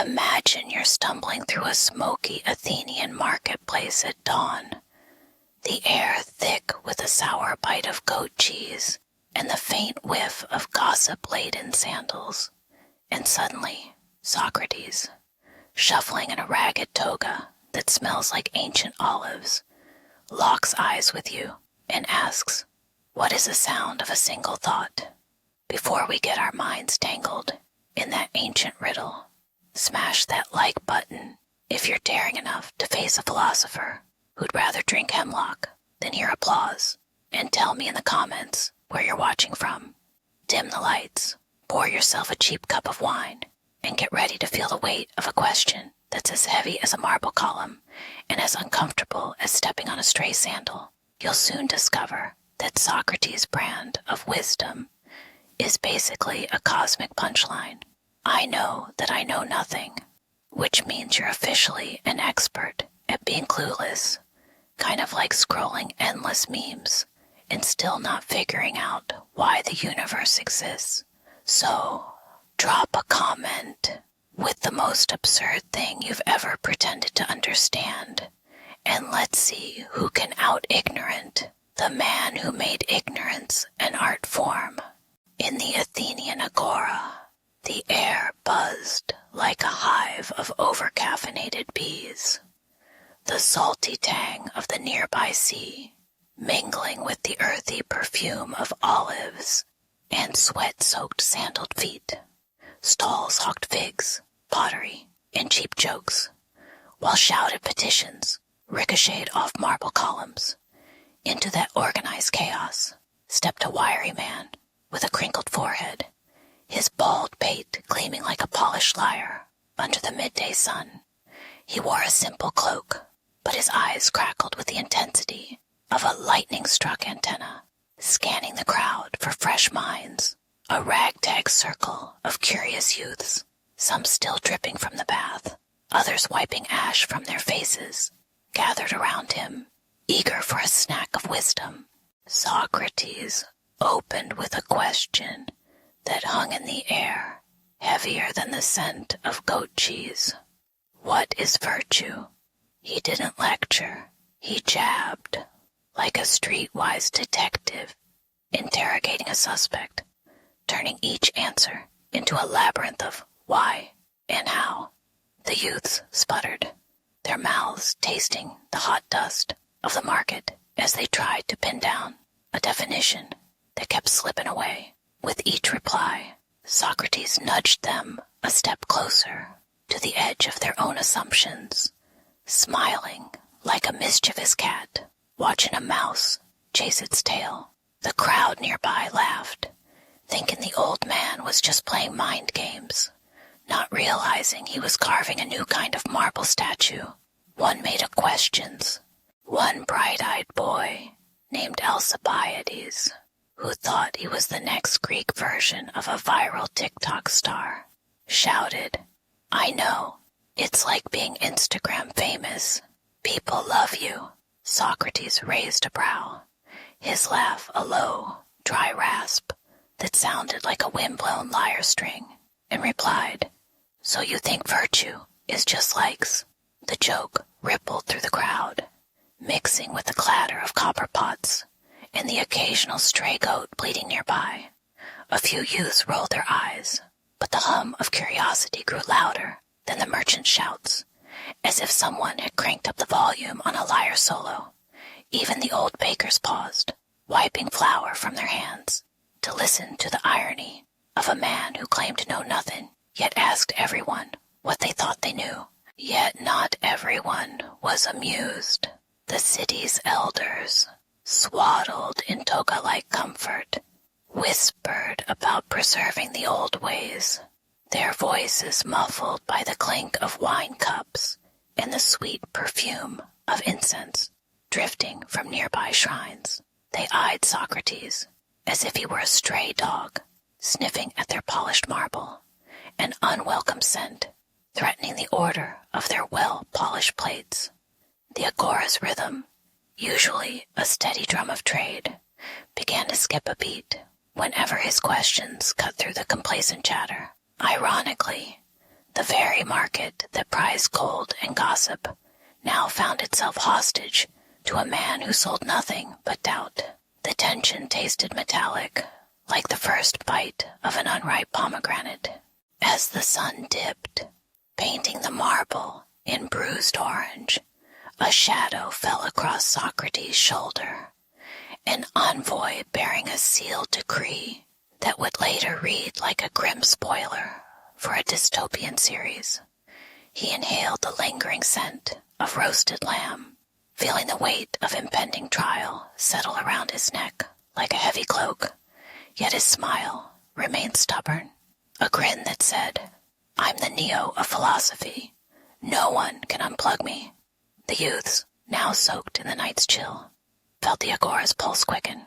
Imagine you're stumbling through a smoky Athenian marketplace at dawn, the air thick with a sour bite of goat cheese and the faint whiff of gossip-laden sandals. And suddenly, Socrates, shuffling in a ragged toga that smells like ancient olives, locks eyes with you and asks, "What is the sound of a single thought?" Before we get our minds tangled in that ancient riddle, smash that like button if you're daring enough to face a philosopher who'd rather drink hemlock than hear applause, and tell me in the comments where you're watching from. Dim the lights, pour yourself a cheap cup of wine, and get ready to feel the weight of a question that's as heavy as a marble column and as uncomfortable as stepping on a stray sandal. You'll soon discover that Socrates' brand of wisdom is basically a cosmic punchline. I know that I know nothing, which means you're officially an expert at being clueless, kind of like scrolling endless memes and still not figuring out why the universe exists. So, drop a comment with the most absurd thing you've ever pretended to understand, and let's see who can out-ignorant the man who made ignorance an art form. In the Athenian agora, the air buzzed like a hive of over-caffeinated bees. The salty tang of the nearby sea, mingling with the earthy perfume of olives and sweat-soaked sandaled feet. Stalls hawked figs, pottery, and cheap jokes, while shouted petitions ricocheted off marble columns. Into that organized chaos stepped a wiry man with a crinkled forehead, his bald pate gleaming like a polished lyre under the midday sun. He wore a simple cloak, but his eyes crackled with the intensity of a lightning-struck antenna, scanning the crowd for fresh minds. A ragtag circle of curious youths, some still dripping from the bath, others wiping ash from their faces, gathered around him, eager for a snack of wisdom. Socrates opened with a question that hung in the air, heavier than the scent of goat cheese. What is virtue? He didn't lecture. He jabbed, like a streetwise detective interrogating a suspect, turning each answer into a labyrinth of why and how. The youths sputtered, their mouths tasting the hot dust of the market as they tried to pin down a definition that kept slipping away. With each reply, Socrates nudged them a step closer to the edge of their own assumptions, smiling like a mischievous cat watching a mouse chase its tail. The crowd nearby laughed, thinking the old man was just playing mind games, not realizing he was carving a new kind of marble statue, one made of questions. One bright-eyed boy named Alcibiades, who thought he was the next Greek version of a viral TikTok star, shouted, "I know, it's like being Instagram famous. People love you." Socrates raised a brow, his laugh a low, dry rasp that sounded like a wind-blown lyre string, and replied, "So you think virtue is just likes?" The joke rippled through the crowd, mixing with the clatter of copper pots and the occasional stray goat bleating nearby. A few youths rolled their eyes, but the hum of curiosity grew louder than the merchant's shouts, as if someone had cranked up the volume on a lyre solo. Even the old bakers paused, wiping flour from their hands, to listen to the irony of a man who claimed to know nothing, yet asked everyone what they thought they knew. Yet not everyone was amused. The city's elders, swaddled in toga-like comfort, whispered about preserving the old ways, their voices muffled by the clink of wine cups and the sweet perfume of incense drifting from nearby shrines. They eyed Socrates as if he were a stray dog, sniffing at their polished marble, an unwelcome scent threatening the order of their well-polished plates. The agora's rhythm, usually a steady drum of trade, began to skip a beat whenever his questions cut through the complacent chatter. Ironically, The very market that prized gold and gossip now found itself hostage to a man who sold nothing but doubt. The tension tasted metallic, like the first bite of an unripe pomegranate. As the sun dipped, painting the marble in bruised orange, a shadow fell across Socrates' shoulder, an envoy bearing a sealed decree that would later read like a grim spoiler for a dystopian series. He inhaled the lingering scent of roasted lamb, feeling the weight of impending trial settle around his neck like a heavy cloak, yet his smile remained stubborn, a grin that said, "I'm the Neo of philosophy. No one can unplug me." The youths, now soaked in the night's chill, felt the agora's pulse quicken,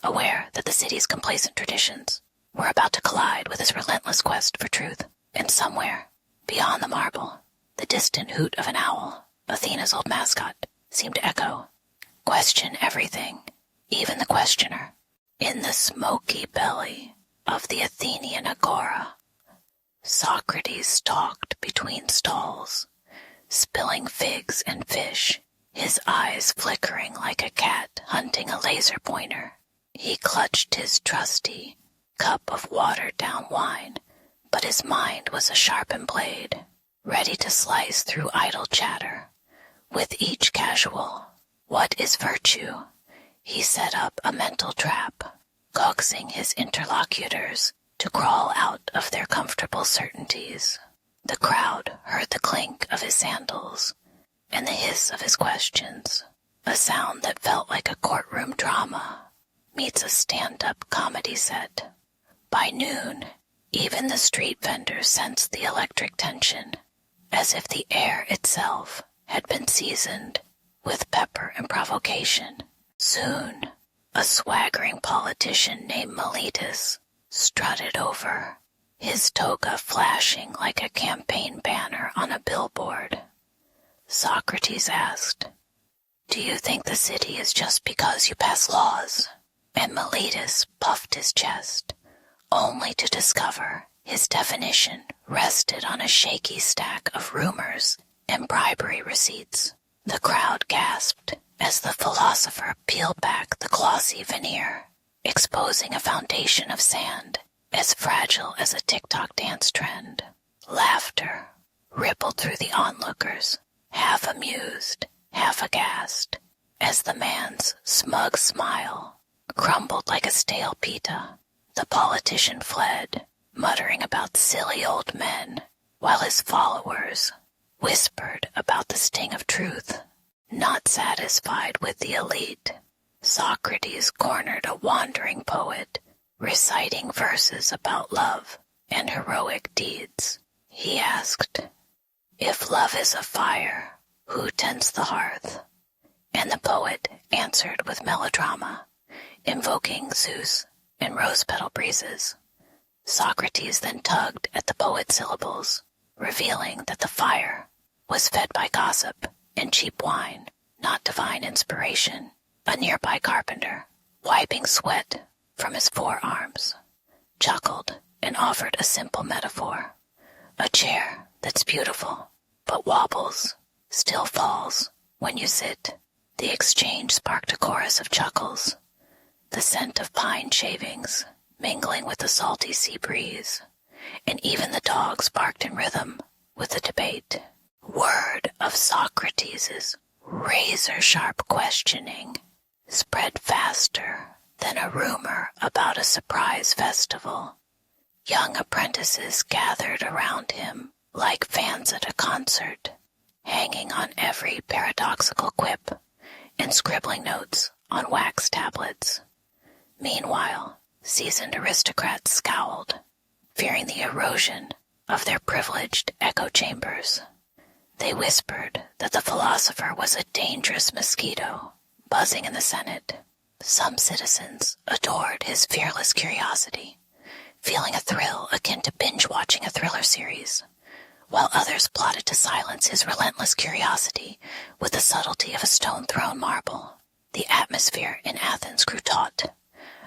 aware that the city's complacent traditions were about to collide with his relentless quest for truth. And somewhere, beyond the marble, the distant hoot of an owl, Athena's old mascot, seemed to echo, "Question everything, even the questioner." In the smoky belly of the Athenian agora, Socrates talked between stalls, spilling figs and fish, his eyes flickering like a cat hunting a laser pointer. He clutched his trusty cup of watered-down wine, but his mind was a sharpened blade, ready to slice through idle chatter. With each casual, "What is virtue?" he set up a mental trap, coaxing his interlocutors to crawl out of their comfortable certainties. The crowd heard the clink of his sandals and the hiss of his questions, a sound that felt like a courtroom drama meets a stand-up comedy set. By noon, even the street vendors sensed the electric tension, as if the air itself had been seasoned with pepper and provocation. Soon, a swaggering politician named Miletus strutted over, his toga flashing like a campaign banner on a billboard. Socrates asked, "Do you think the city is just because you pass laws?" And Miletus puffed his chest, only to discover his definition rested on a shaky stack of rumors and bribery receipts. The crowd gasped as the philosopher peeled back the glossy veneer, exposing a foundation of sand as fragile as a TikTok dance trend. Laughter rippled through the onlookers, half amused, half aghast, as the man's smug smile crumbled like a stale pita. The politician fled, muttering about silly old men, while his followers whispered about the sting of truth. Not satisfied with the elite, Socrates cornered a wandering poet, reciting verses about love and heroic deeds. He asked, "If love is a fire, who tends the hearth?" And the poet answered with melodrama, invoking Zeus and rose-petal breezes. Socrates then tugged at the poet's syllables, revealing that the fire was fed by gossip and cheap wine, not divine inspiration. A nearby carpenter, wiping sweat from his forearms, chuckled and offered a simple metaphor. A chair that's beautiful, but wobbles, still falls when you sit. The exchange sparked a chorus of chuckles, the scent of pine shavings mingling with the salty sea breeze, and even the dogs barked in rhythm with the debate. Word of Socrates' razor-sharp questioning spread faster than a rumor about a surprise festival. Young apprentices gathered around him like fans at a concert, hanging on every paradoxical quip and scribbling notes on wax tablets. Meanwhile, seasoned aristocrats scowled, fearing the erosion of their privileged echo chambers. They whispered that the philosopher was a dangerous mosquito buzzing in the Senate. Some citizens adored his fearless curiosity, feeling a thrill akin to binge-watching a thriller series, while others plotted to silence his relentless curiosity with the subtlety of a stone-thrown marble. The atmosphere in Athens grew taut,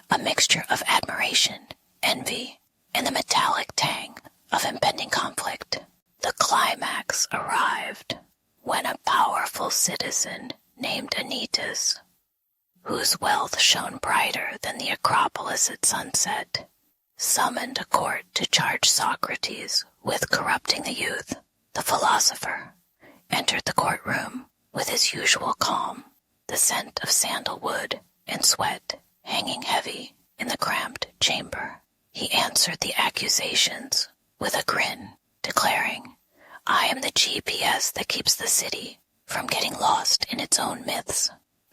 a mixture of admiration, envy, and the metallic tang of impending conflict. The climax arrived when a powerful citizen named Anytus, whose wealth shone brighter than the Acropolis at sunset, summoned a court to charge Socrates with corrupting the youth. The philosopher entered the courtroom with his usual calm, the scent of sandalwood and sweat hanging heavy in the cramped chamber. He answered the accusations with a grin, declaring, "I am the GPS that keeps the city from getting lost in its own myths."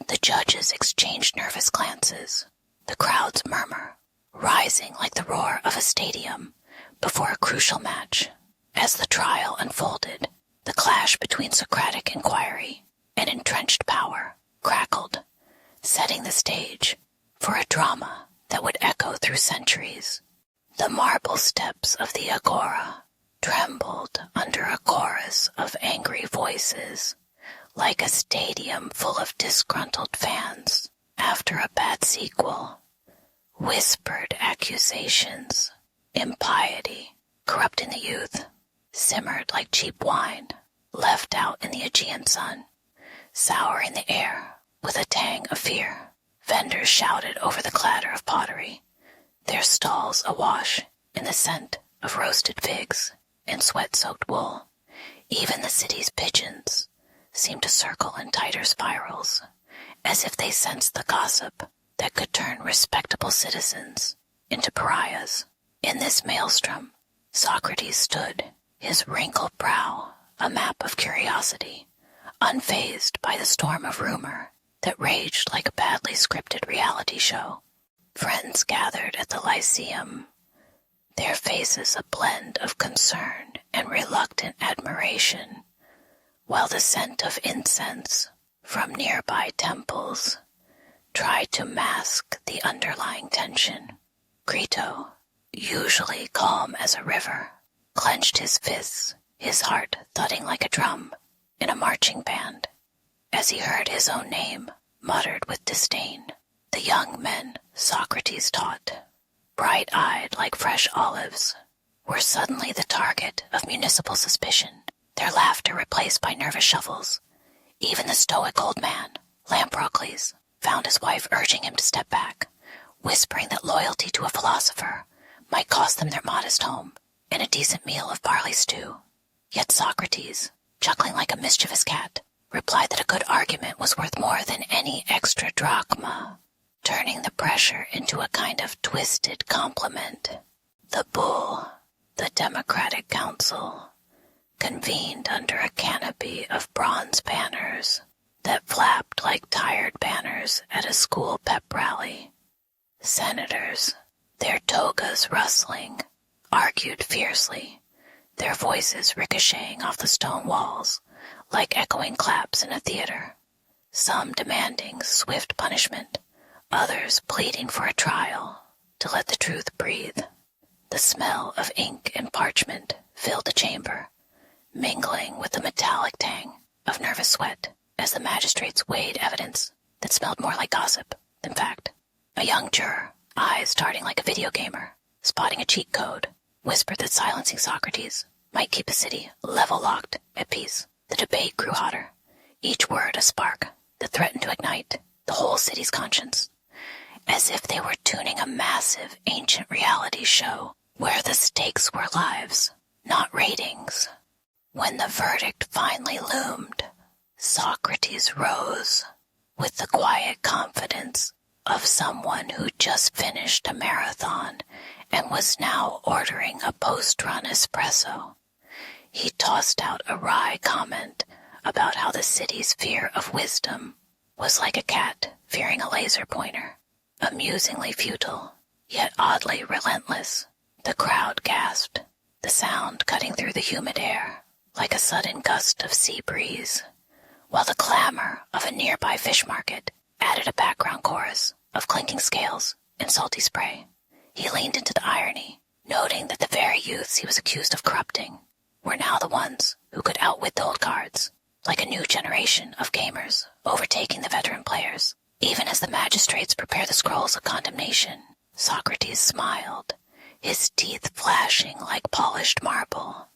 The judges exchanged nervous glances, the crowd's murmur rising like the roar of a stadium before a crucial match. As the trial unfolded, the clash between Socratic inquiry and entrenched power crackled, setting the stage for a drama that would echo through centuries. The marble steps of the agora trembled under a chorus of angry voices, like a stadium full of disgruntled fans after a bad sequel. Whispered accusations, impiety, corrupting the youth, simmered like cheap wine left out in the Aegean sun, souring the air with a tang of fear. Vendors shouted over the clatter of pottery, their stalls awash in the scent of roasted figs and sweat-soaked wool. Even the city's pigeons seemed to circle in tighter spirals, as if they sensed the gossip that could turn respectable citizens into pariahs. In this maelstrom, Socrates stood, his wrinkled brow a map of curiosity, unfazed by the storm of rumor that raged like a badly scripted reality show. Friends gathered at the Lyceum, their faces a blend of concern and reluctant admiration, while the scent of incense from nearby temples tried to mask the underlying tension. Crito, usually calm as a river, clenched his fists, his heart thudding like a drum in a marching band, as he heard his own name muttered with disdain. The young men Socrates taught, bright-eyed like fresh olives, were suddenly the target of municipal suspicion, their laughter replaced by nervous shuffles. Even the stoic old man, Lamprocles, found his wife urging him to step back, whispering that loyalty to a philosopher might cost them their modest home and a decent meal of barley stew. Yet Socrates, chuckling like a mischievous cat, replied that a good argument was worth more than any extra drachma, turning the pressure into a kind of twisted compliment. The bull, the Democratic Council, convened under a canopy of bronze banners that flapped like tired banners at a school pep rally. Senators, their togas rustling, argued fiercely, their voices ricocheting off the stone walls like echoing claps in a theater, some demanding swift punishment, others pleading for a trial to let the truth breathe. The smell of ink and parchment filled the chamber, mingling with the metallic tang of nervous sweat as the magistrates weighed evidence that smelled more like gossip than fact. A young juror, eyes darting like a video gamer, spotting a cheat code, whispered that silencing Socrates might keep the city level-locked at peace. The debate grew hotter, each word a spark that threatened to ignite the whole city's conscience, as if they were tuning a massive ancient reality show where the stakes were lives, not ratings. When the verdict finally loomed, Socrates rose with the quiet confidence of someone who just finished a marathon and was now ordering a post-run espresso. He tossed out a wry comment about how the city's fear of wisdom was like a cat fearing a laser pointer, amusingly futile, yet oddly relentless. The crowd gasped, the sound cutting through the humid air like a sudden gust of sea breeze, while the clamor of a nearby fish market added a background chorus of clinking scales and salty spray. He leaned into the irony, noting that the very youths he was accused of corrupting were now the ones who could outwit the old guards, like a new generation of gamers overtaking the veteran players. Even as the magistrates prepared the scrolls of condemnation, Socrates smiled, his teeth flashing like polished marble,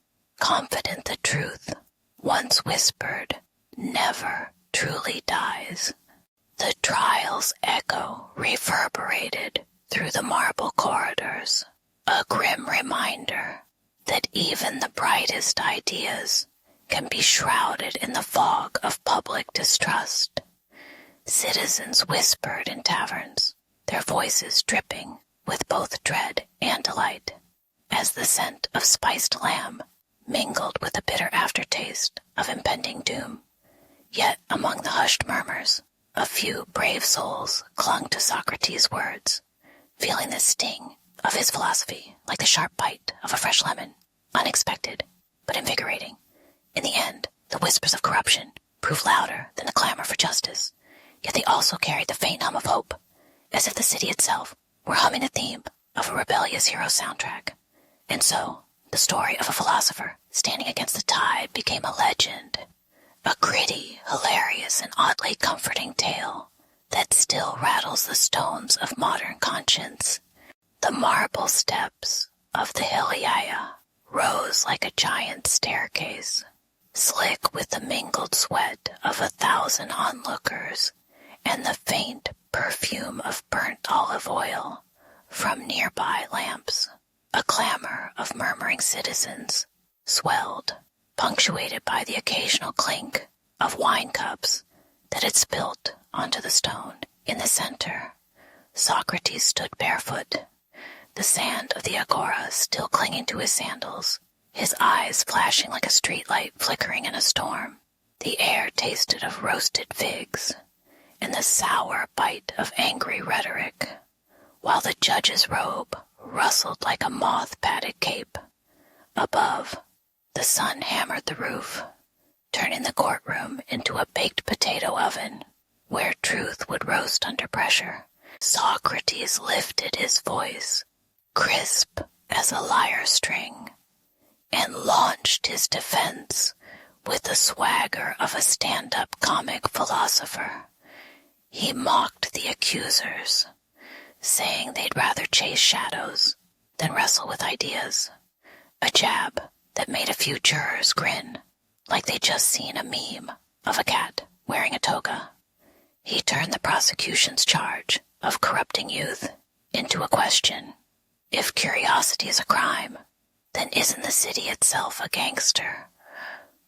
confident the truth, once whispered, never truly dies. The trial's echo reverberated through the marble corridors, a grim reminder that even the brightest ideas can be shrouded in the fog of public distrust. Citizens whispered in taverns, their voices dripping with both dread and delight, as the scent of spiced lamb mingled with the bitter aftertaste of impending doom. Yet among the hushed murmurs, a few brave souls clung to Socrates' words, feeling the sting of his philosophy like the sharp bite of a fresh lemon, unexpected but invigorating. In the end, the whispers of corruption proved louder than the clamor for justice, yet they also carried the faint hum of hope, as if the city itself were humming the theme of a rebellious hero's soundtrack. And so, the story of a philosopher standing against the tide became a legend, a gritty, hilarious, and oddly comforting tale that still rattles the stones of modern conscience. The marble steps of the Hilayah rose like a giant staircase, slick with the mingled sweat of 1,000 onlookers and the faint perfume of burnt olive oil from nearby lamps. A clamor of murmuring citizens swelled, punctuated by the occasional clink of wine cups that had spilt onto the stone in the center. Socrates stood barefoot, the sand of the agora still clinging to his sandals, his eyes flashing like a streetlight flickering in a storm. The air tasted of roasted figs and the sour bite of angry rhetoric, while the judge's robe rustled like a moth-padded cape. Above, the sun hammered the roof, turning the courtroom into a baked potato oven where truth would roast under pressure. Socrates lifted his voice, crisp as a lyre string, and launched his defense with the swagger of a stand-up comic philosopher. He mocked the accusers, saying they'd rather chase shadows than wrestle with ideas, a jab that made a few jurors grin like they'd just seen a meme of a cat wearing a toga. He turned the prosecution's charge of corrupting youth into a question. If curiosity is a crime, then isn't the city itself a gangster?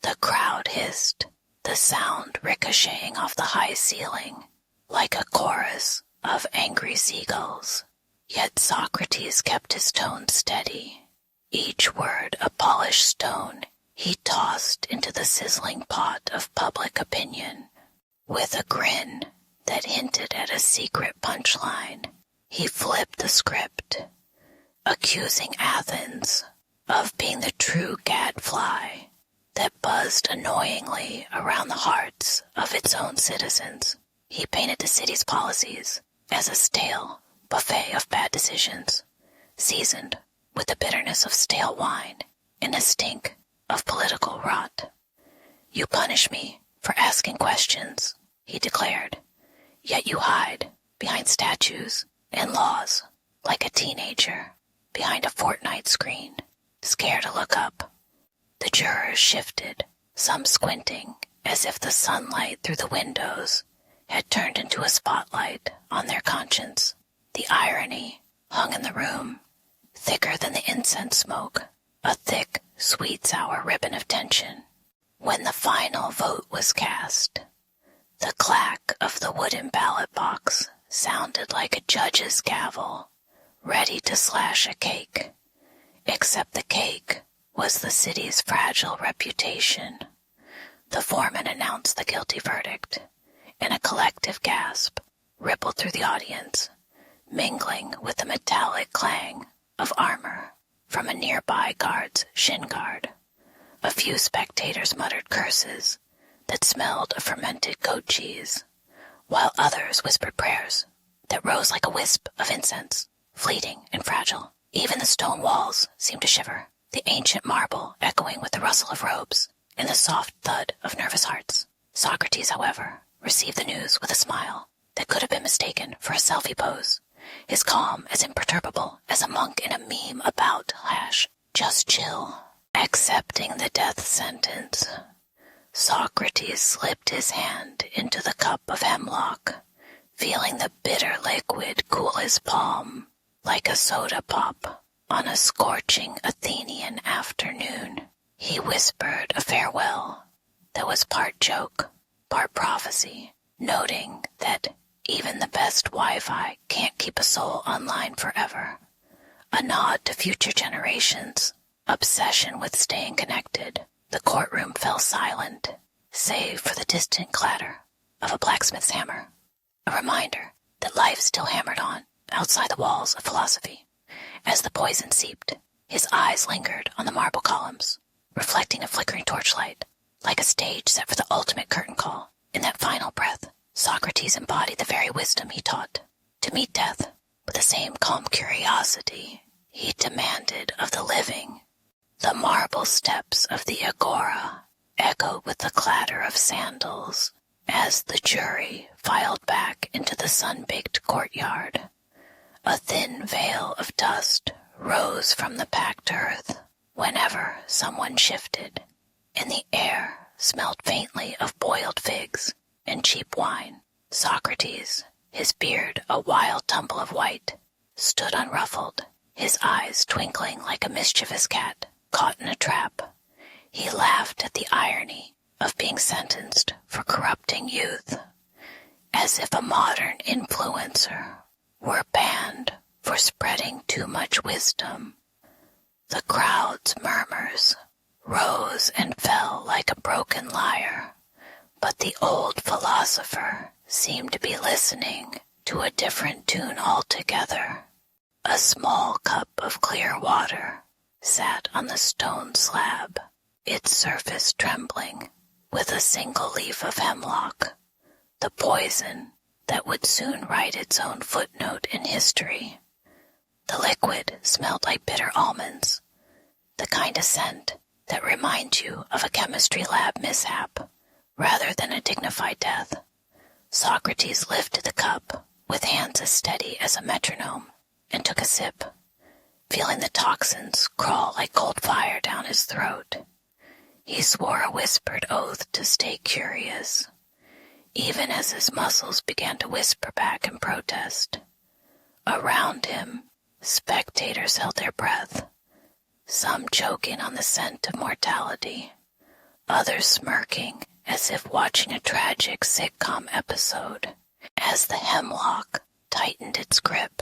The crowd hissed, the sound ricocheting off the high ceiling like a chorus of angry seagulls. Yet Socrates kept his tone steady, each word a polished stone he tossed into the sizzling pot of public opinion. With a grin that hinted at a secret punchline, he flipped the script, accusing Athens of being the true gadfly that buzzed annoyingly around the hearts of its own citizens. He painted the city's policies as a stale buffet of bad decisions, seasoned with the bitterness of stale wine and the stink of political rot. You punish me for asking questions, he declared, yet you hide behind statues and laws like a teenager behind a Fortnite screen, scared to look up. The jurors shifted, some squinting as if the sunlight through the windows had turned into a spotlight on their conscience. The irony hung in the room, thicker than the incense smoke, a thick, sweet, sour ribbon of tension. When the final vote was cast, the clack of the wooden ballot box sounded like a judge's gavel, ready to slash a cake. Except the cake was the city's fragile reputation. The foreman announced the guilty verdict, and a collective gasp rippled through the audience, mingling with the metallic clang of armor from a nearby guard's shin guard. A few spectators muttered curses that smelled of fermented goat cheese, while others whispered prayers that rose like a wisp of incense, fleeting and fragile. Even the stone walls seemed to shiver, the ancient marble echoing with the rustle of robes and the soft thud of nervous hearts. Socrates, however, received the news with a smile that could have been mistaken for a selfie pose, his calm as imperturbable as a monk in a meme about / just chill. Accepting the death sentence, Socrates slipped his hand into the cup of hemlock, feeling the bitter liquid cool his palm like a soda pop on a scorching Athenian afternoon. He whispered a farewell that was part joke, part prophecy, noting that even the best Wi-Fi can't keep a soul online forever. A nod to future generations' obsession with staying connected. The courtroom fell silent, save for the distant clatter of a blacksmith's hammer, a reminder that life still hammered on outside the walls of philosophy. As the poison seeped, his eyes lingered on the marble columns, reflecting a flickering torchlight, like a stage set for the ultimate curtain call. In that final breath, Socrates embodied the very wisdom he taught, to meet death with the same calm curiosity he demanded of the living. The marble steps of the agora echoed with the clatter of sandals as the jury filed back into the sun-baked courtyard. A thin veil of dust rose from the packed earth whenever someone shifted, and the air smelled faintly of boiled figs and cheap wine. Socrates, his beard a wild tumble of white, stood unruffled, his eyes twinkling like a mischievous cat caught in a trap. He laughed at the irony of being sentenced for corrupting youth, as if a modern influencer were banned for spreading too much wisdom. The crowd's murmurs rose and fell like a broken lyre, but the old philosopher seemed to be listening to a different tune altogether. A small cup of clear water sat on the stone slab, its surface trembling with a single leaf of hemlock, the poison that would soon write its own footnote in history. The liquid smelled like bitter almonds, the kind of scent that reminds you of a chemistry lab mishap rather than a dignified death. Socrates lifted the cup with hands as steady as a metronome and took a sip, feeling the toxins crawl like cold fire down his throat. He swore a whispered oath to stay curious, even as his muscles began to whisper back in protest. Around him, spectators held their breath, some choking on the scent of mortality, others smirking as if watching a tragic sitcom episode. As the hemlock tightened its grip,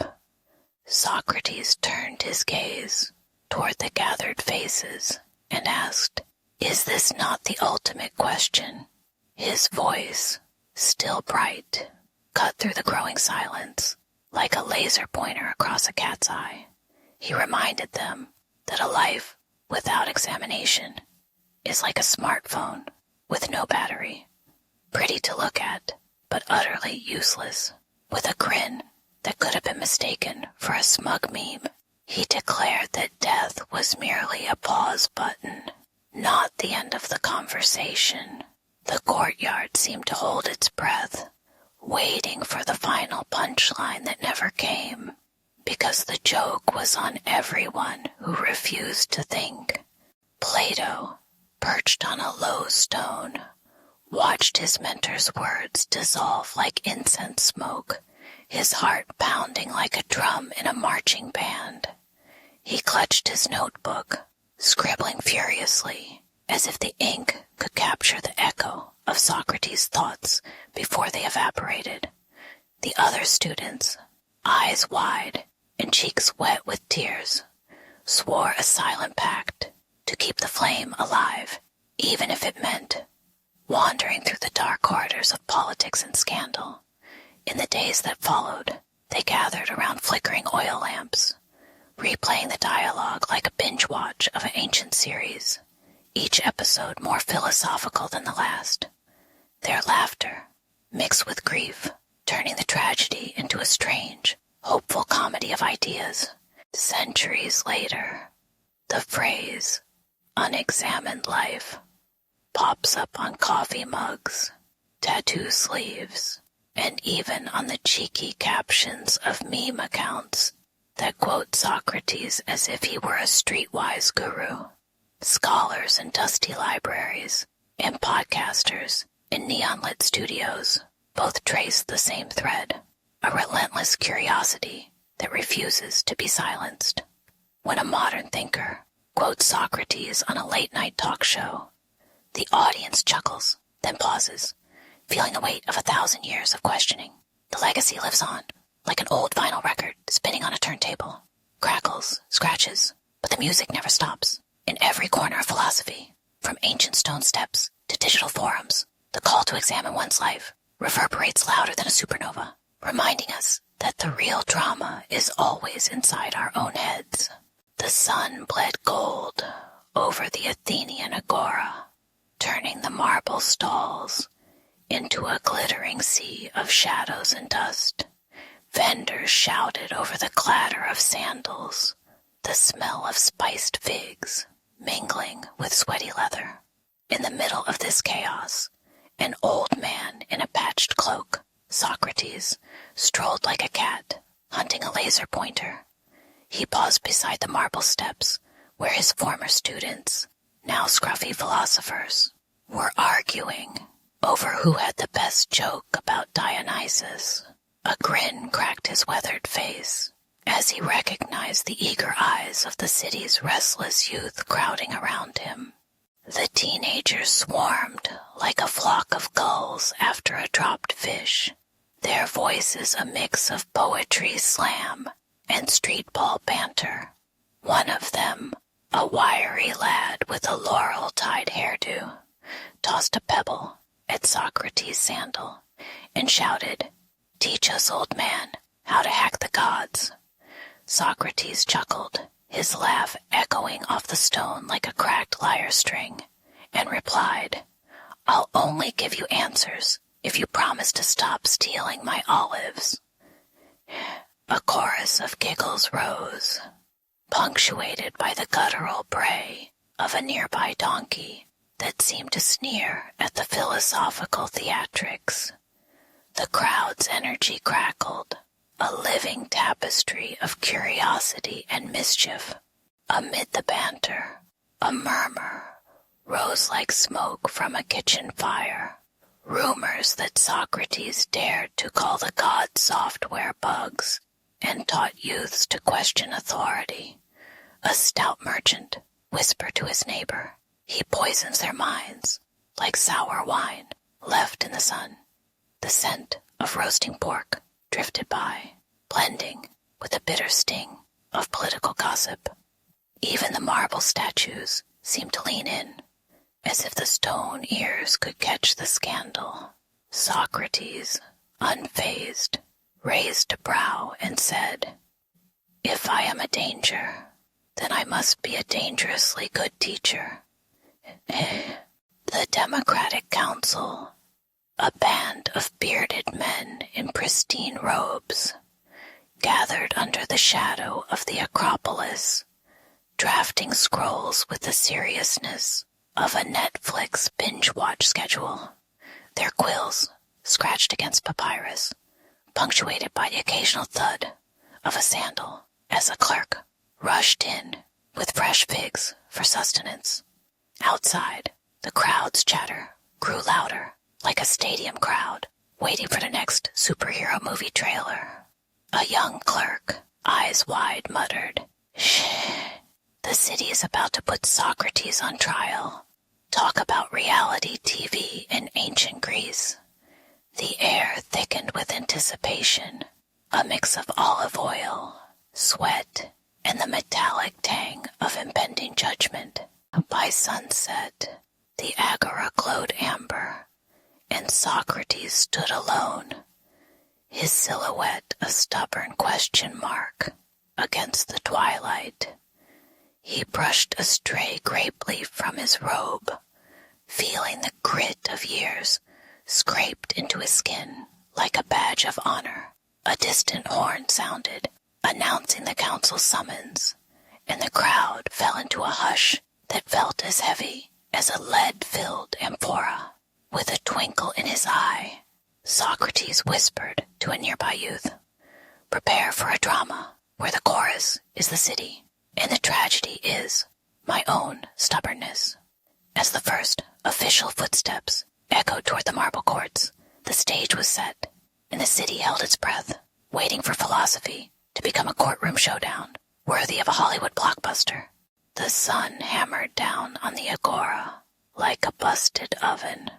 Socrates turned his gaze toward the gathered faces and asked, "Is this not the ultimate question?" His voice, still bright, cut through the growing silence like a laser pointer across a cat's eye. He reminded them that a life without examination is like a smartphone with no battery, pretty to look at, but utterly useless. With a grin that could have been mistaken for a smug meme, he declared that death was merely a pause button, not the end of the conversation. The courtyard seemed to hold its breath, waiting for the final punchline that never came, because the joke was on everyone who refused to think. Plato, perched on a low stone, watched his mentor's words dissolve like incense smoke, his heart pounding like a drum in a marching band. He clutched his notebook, scribbling furiously, as if the ink could capture the echo of Socrates' thoughts before they evaporated. The other students, eyes wide and cheeks wet with tears, swore a silent pact to keep the flame alive, even if it meant wandering through the dark corridors of politics and scandal. In the days that followed, they gathered around flickering oil lamps, replaying the dialogue like a binge watch of an ancient series, each episode more philosophical than the last. Their laughter, mixed with grief, turning the tragedy into a strange, hopeful comedy of ideas. Centuries later, the phrase, "unexamined life," pops up on coffee mugs, tattoo sleeves, and even on the cheeky captions of meme accounts that quote Socrates as if he were a streetwise guru. Scholars in dusty libraries and podcasters in neon-lit studios both trace the same thread, a relentless curiosity that refuses to be silenced. When a modern thinker quotes Socrates on a late-night talk show, the audience chuckles, then pauses, feeling the weight of 1,000 years of questioning. The legacy lives on, like an old vinyl record spinning on a turntable. Crackles, scratches, but the music never stops. In every corner of philosophy, from ancient stone steps to digital forums, the call to examine one's life reverberates louder than a supernova, reminding us that the real drama is always inside our own heads. The sun bled gold over the Athenian agora, turning the marble stalls into a glittering sea of shadows and dust. Vendors shouted over the clatter of sandals, the smell of spiced figs mingling with sweaty leather. In the middle of this chaos, an old man in a patched cloak, Socrates, strolled like a cat, hunting a laser pointer. He paused beside the marble steps where his former students, now scruffy philosophers, were arguing over who had the best joke about Dionysus. A grin cracked his weathered face as he recognized the eager eyes of the city's restless youth crowding around him. The teenagers swarmed like a flock of gulls after a dropped fish, their voices a mix of poetry slam and street ball banter. One of them, a wiry lad with a laurel-tied hairdo, tossed a pebble at Socrates' sandal and shouted, "Teach us, old man, how to hack the gods." Socrates chuckled, his laugh echoing off the stone like a cracked lyre string, and replied, "I'll only give you answers if you promise to stop stealing my olives." A chorus of giggles rose, punctuated by the guttural bray of a nearby donkey that seemed to sneer at the philosophical theatrics. The crowd's energy crackled, a living tapestry of curiosity and mischief. Amid the banter, a murmur rose like smoke from a kitchen fire. Rumors that Socrates dared to call the gods software bugs and taught youths to question authority. A stout merchant whispered to his neighbor, "He poisons their minds like sour wine left in the sun." The scent of roasting pork drifted by, blending with the bitter sting of political gossip. Even the marble statues seemed to lean in, as if the stone ears could catch the scandal. Socrates, unfazed, raised a brow and said, "If I am a danger, then I must be a dangerously good teacher." The Democratic Council, a band of bearded men in pristine robes, gathered under the shadow of the Acropolis, drafting scrolls with the seriousness of a Netflix binge-watch schedule, their quills scratched against papyrus, punctuated by the occasional thud of a sandal as a clerk rushed in with fresh figs for sustenance. Outside, the crowd's chatter grew louder, like a stadium crowd waiting for the next superhero movie trailer. A young clerk, eyes wide, muttered, "Shh, the city is about to put Socrates on trial. Talk about reality TV in ancient Greece." The air thickened with anticipation, a mix of olive oil, sweat, and the metallic tang of impending judgment. By sunset, the agora glowed amber, and Socrates stood alone, his silhouette a stubborn question mark against the twilight. He brushed a stray grape leaf from his robe, feeling the grit of years scraped into his skin like a badge of honor. A distant horn sounded, announcing the council's summons, and the crowd fell into a hush that felt as heavy as a lead-filled amphora. With a twinkle in his eye, Socrates whispered to a nearby youth, "Prepare for a drama where the chorus is the city and the tragedy is my own stubbornness. As the first official footsteps echoed toward the marble courts, the stage was set, and the city held its breath, waiting for philosophy to become a courtroom showdown worthy of a Hollywood blockbuster. The sun hammered down on the agora like a busted oven,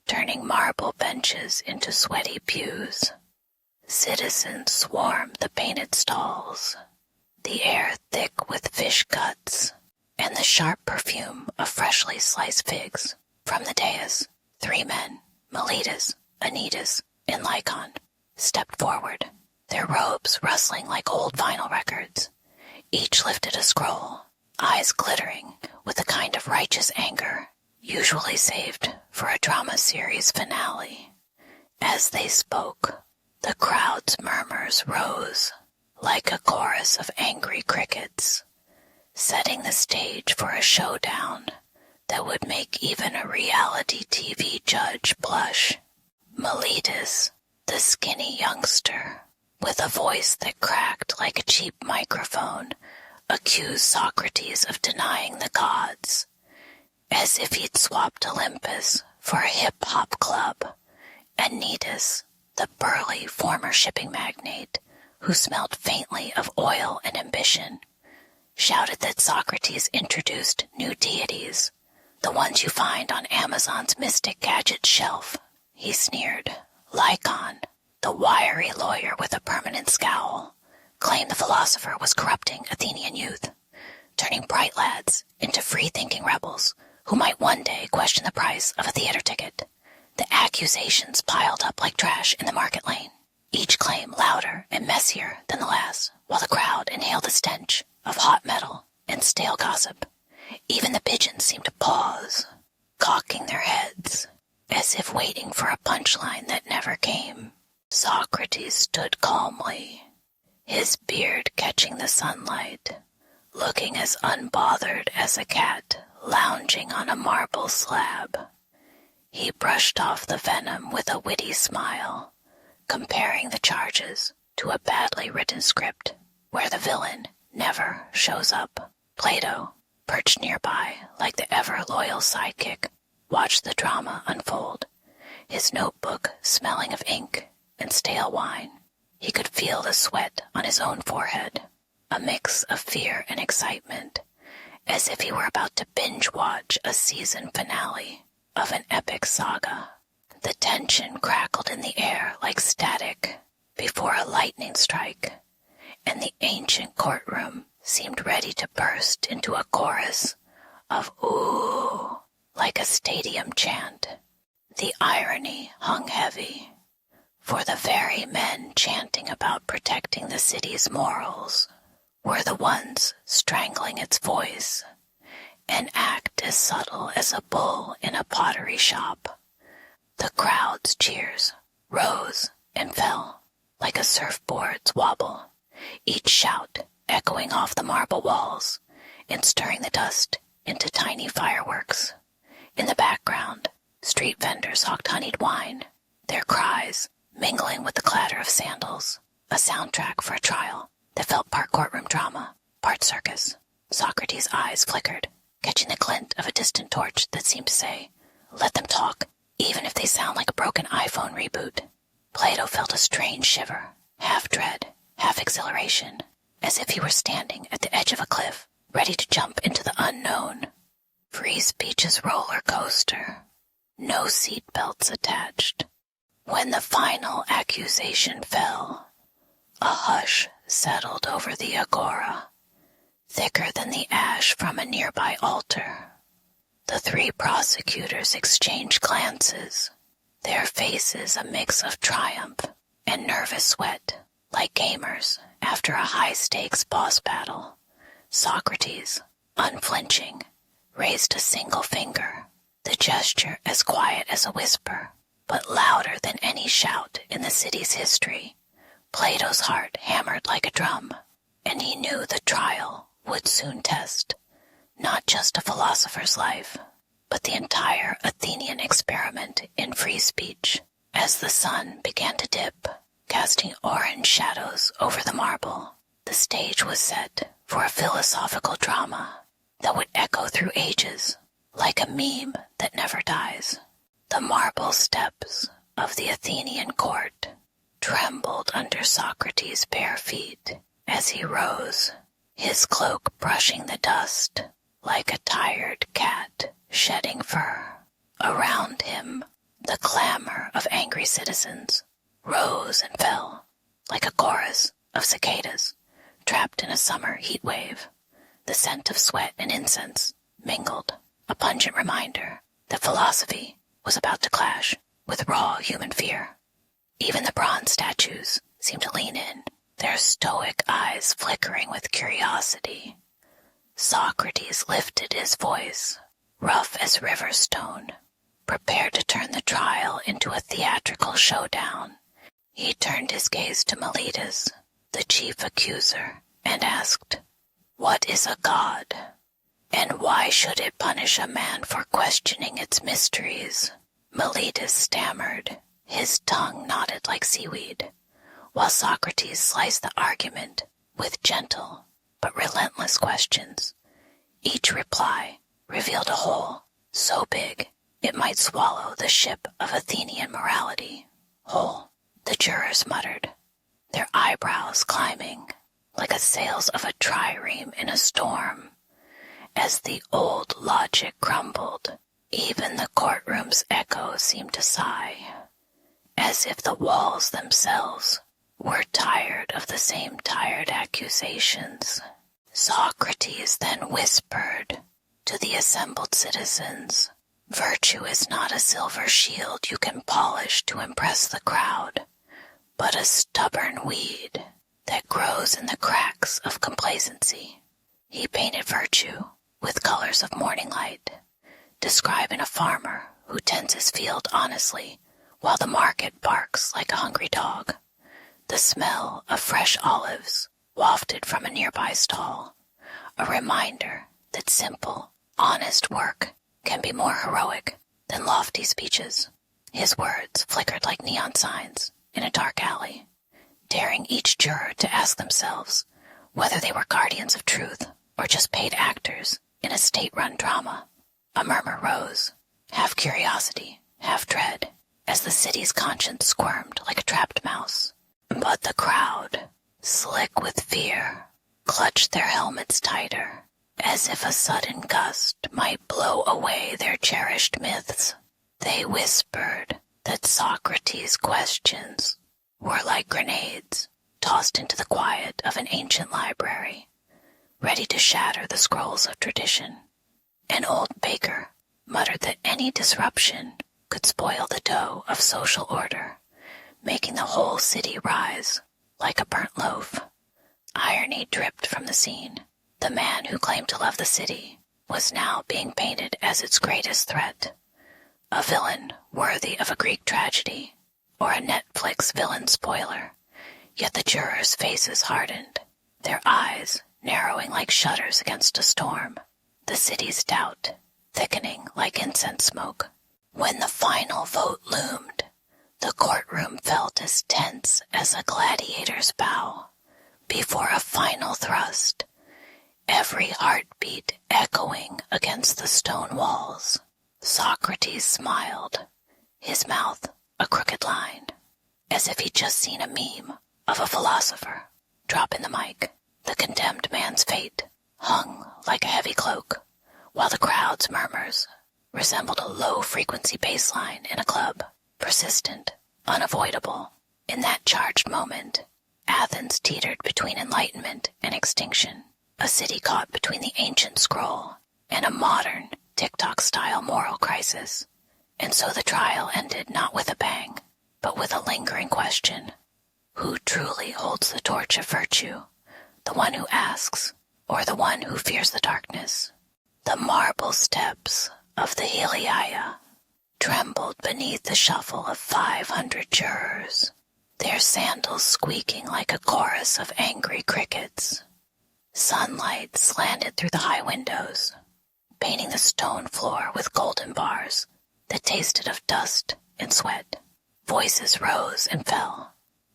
turning marble benches into sweaty pews. Citizens swarmed the painted stalls, the air thick with fish guts and the sharp perfume of freshly sliced figs. From the dais, 3 men, Miletus, Anytus, and Lycon, stepped forward, their robes rustling like old vinyl records. Each lifted a scroll, eyes glittering with the kind of righteous anger usually saved for a drama series finale. As they spoke, the crowd's murmurs rose like a chorus of angry crickets, setting the stage for a showdown that would make even a reality TV judge blush. Miletus, the skinny youngster, with a voice that cracked like a cheap microphone, accused Socrates of denying the gods, as if he'd swapped Olympus for a hip-hop club. Anytus, the burly former shipping magnate who smelled faintly of oil and ambition, shouted that Socrates introduced new deities, the ones you find on Amazon's mystic gadget shelf. He sneered. Lycon, the wiry lawyer with a permanent scowl, claimed the philosopher was corrupting Athenian youth, turning bright lads into free-thinking rebels who might one day question the price of a theater ticket. The accusations piled up like trash in the market lane, each claim louder and messier than the last, while the crowd inhaled the stench of hot metal and stale gossip. Even the pigeons seemed to pause, cocking their heads, as if waiting for a punchline that never came. Socrates stood calmly, his beard catching the sunlight, looking as unbothered as a cat lounging on a marble slab. He brushed off the venom with a witty smile, comparing the charges to a badly written script where the villain never shows up. Plato, perched nearby like the ever-loyal sidekick, watched the drama unfold, his notebook smelling of ink and stale wine. He could feel the sweat on his own forehead, a mix of fear and excitement, as if he were about to binge-watch a season finale of an epic saga. The tension crackled in the air like static before a lightning strike, and the ancient courtroom seemed ready to burst into a chorus of ooh, like a stadium chant. The irony hung heavy, for the very men chanting about protecting the city's morals were the ones strangling its voice, an act as subtle as a bull in a pottery shop. The crowd's cheers rose and fell like a surfboard's wobble, each shout echoing off the marble walls and stirring the dust into tiny fireworks. In the background, street vendors hawked honeyed wine, their cries mingling with the clatter of sandals, a soundtrack for a trial that felt part courtroom drama, part circus. Socrates' eyes flickered, catching the glint of a distant torch that seemed to say, "Let them talk, even if they sound like a broken iPhone reboot." Plato felt a strange shiver, half dread, half exhilaration, as if he were standing at the edge of a cliff, ready to jump into the unknown. Free speech's roller coaster, no seat belts attached. When the final accusation fell, a hush settled over the agora, thicker than the ash from a nearby altar. The 3 prosecutors exchanged glances, their faces a mix of triumph and nervous sweat, like gamers after a high-stakes boss battle. Socrates, unflinching, raised a single finger, the gesture as quiet as a whisper, but louder than any shout in the city's history. Plato's heart hammered like a drum, and he knew the trial would soon test not just a philosopher's life, but the entire Athenian experiment in free speech. As the sun began to dip, casting orange shadows over the marble, the stage was set for a philosophical drama. that would echo through ages like a meme that never dies. The marble steps of the Athenian court trembled under Socrates' bare feet as he rose, his cloak brushing the dust like a tired cat shedding fur. Around him, the clamor of angry citizens rose and fell like a chorus of cicadas trapped in a summer heat wave. The scent of sweat and incense mingled, a pungent reminder that philosophy was about to clash with raw human fear. Even the bronze statues seemed to lean in, their stoic eyes flickering with curiosity. Socrates lifted his voice, rough as river stone, prepared to turn the trial into a theatrical showdown. He turned his gaze to Meletus, the chief accuser, and asked, "What is a god? And why should it punish a man for questioning its mysteries?" Meletus stammered, his tongue knotted like seaweed, while Socrates sliced the argument with gentle but relentless questions. Each reply revealed a hole so big it might swallow the ship of Athenian morality. Whole, the jurors muttered, their eyebrows climbing like the sails of a trireme in a storm. As the old logic crumbled, even the courtroom's echo seemed to sigh, as if the walls themselves were tired of the same tired accusations. Socrates then whispered to the assembled citizens, "Virtue is not a silver shield you can polish to impress the crowd, but a stubborn weed that grows in the cracks of complacency." He painted virtue with colors of morning light, describing a farmer who tends his field honestly while the market barks like a hungry dog. The smell of fresh olives wafted from a nearby stall, a reminder that simple, honest work can be more heroic than lofty speeches. His words flickered like neon signs in a dark alley, daring each juror to ask themselves whether they were guardians of truth or just paid actors in a state-run drama. A murmur rose, half curiosity, half dread, as the city's conscience squirmed like a trapped mouse. But the crowd, slick with fear, clutched their helmets tighter, as if a sudden gust might blow away their cherished myths. They whispered that Socrates' questions were like grenades tossed into the quiet of an ancient library, ready to shatter the scrolls of tradition. An old baker muttered that any disruption could spoil the dough of social order, making the whole city rise like a burnt loaf. Irony dripped from the scene. The man who claimed to love the city was now being painted as its greatest threat, a villain worthy of a Greek tragedy or a Netflix villain spoiler. Yet the jurors' faces hardened, their eyes narrowing like shutters against a storm, the city's doubt thickening like incense smoke. When the final vote loomed, the courtroom felt as tense as a gladiator's bow before a final thrust, every heartbeat echoing against the stone walls. Socrates smiled, his mouth a crooked line, as if he'd just seen a meme of a philosopher drop in the mic. The condemned man's fate hung like a heavy cloak, while the crowd's murmurs resembled a low-frequency bass line in a club, persistent, unavoidable. In that charged moment, Athens teetered between enlightenment and extinction, a city caught between the ancient scroll and a modern, TikTok-style moral crisis. And so the trial ended not with a bang, but with a lingering question. Who truly holds the torch of virtue? The one who asks, or the one who fears the darkness? The marble steps of the Heliaia trembled beneath the shuffle of 500 jurors, their sandals squeaking like a chorus of angry crickets. Sunlight slanted through the high windows, painting the stone floor with golden bars that tasted of dust and sweat. Voices rose and fell,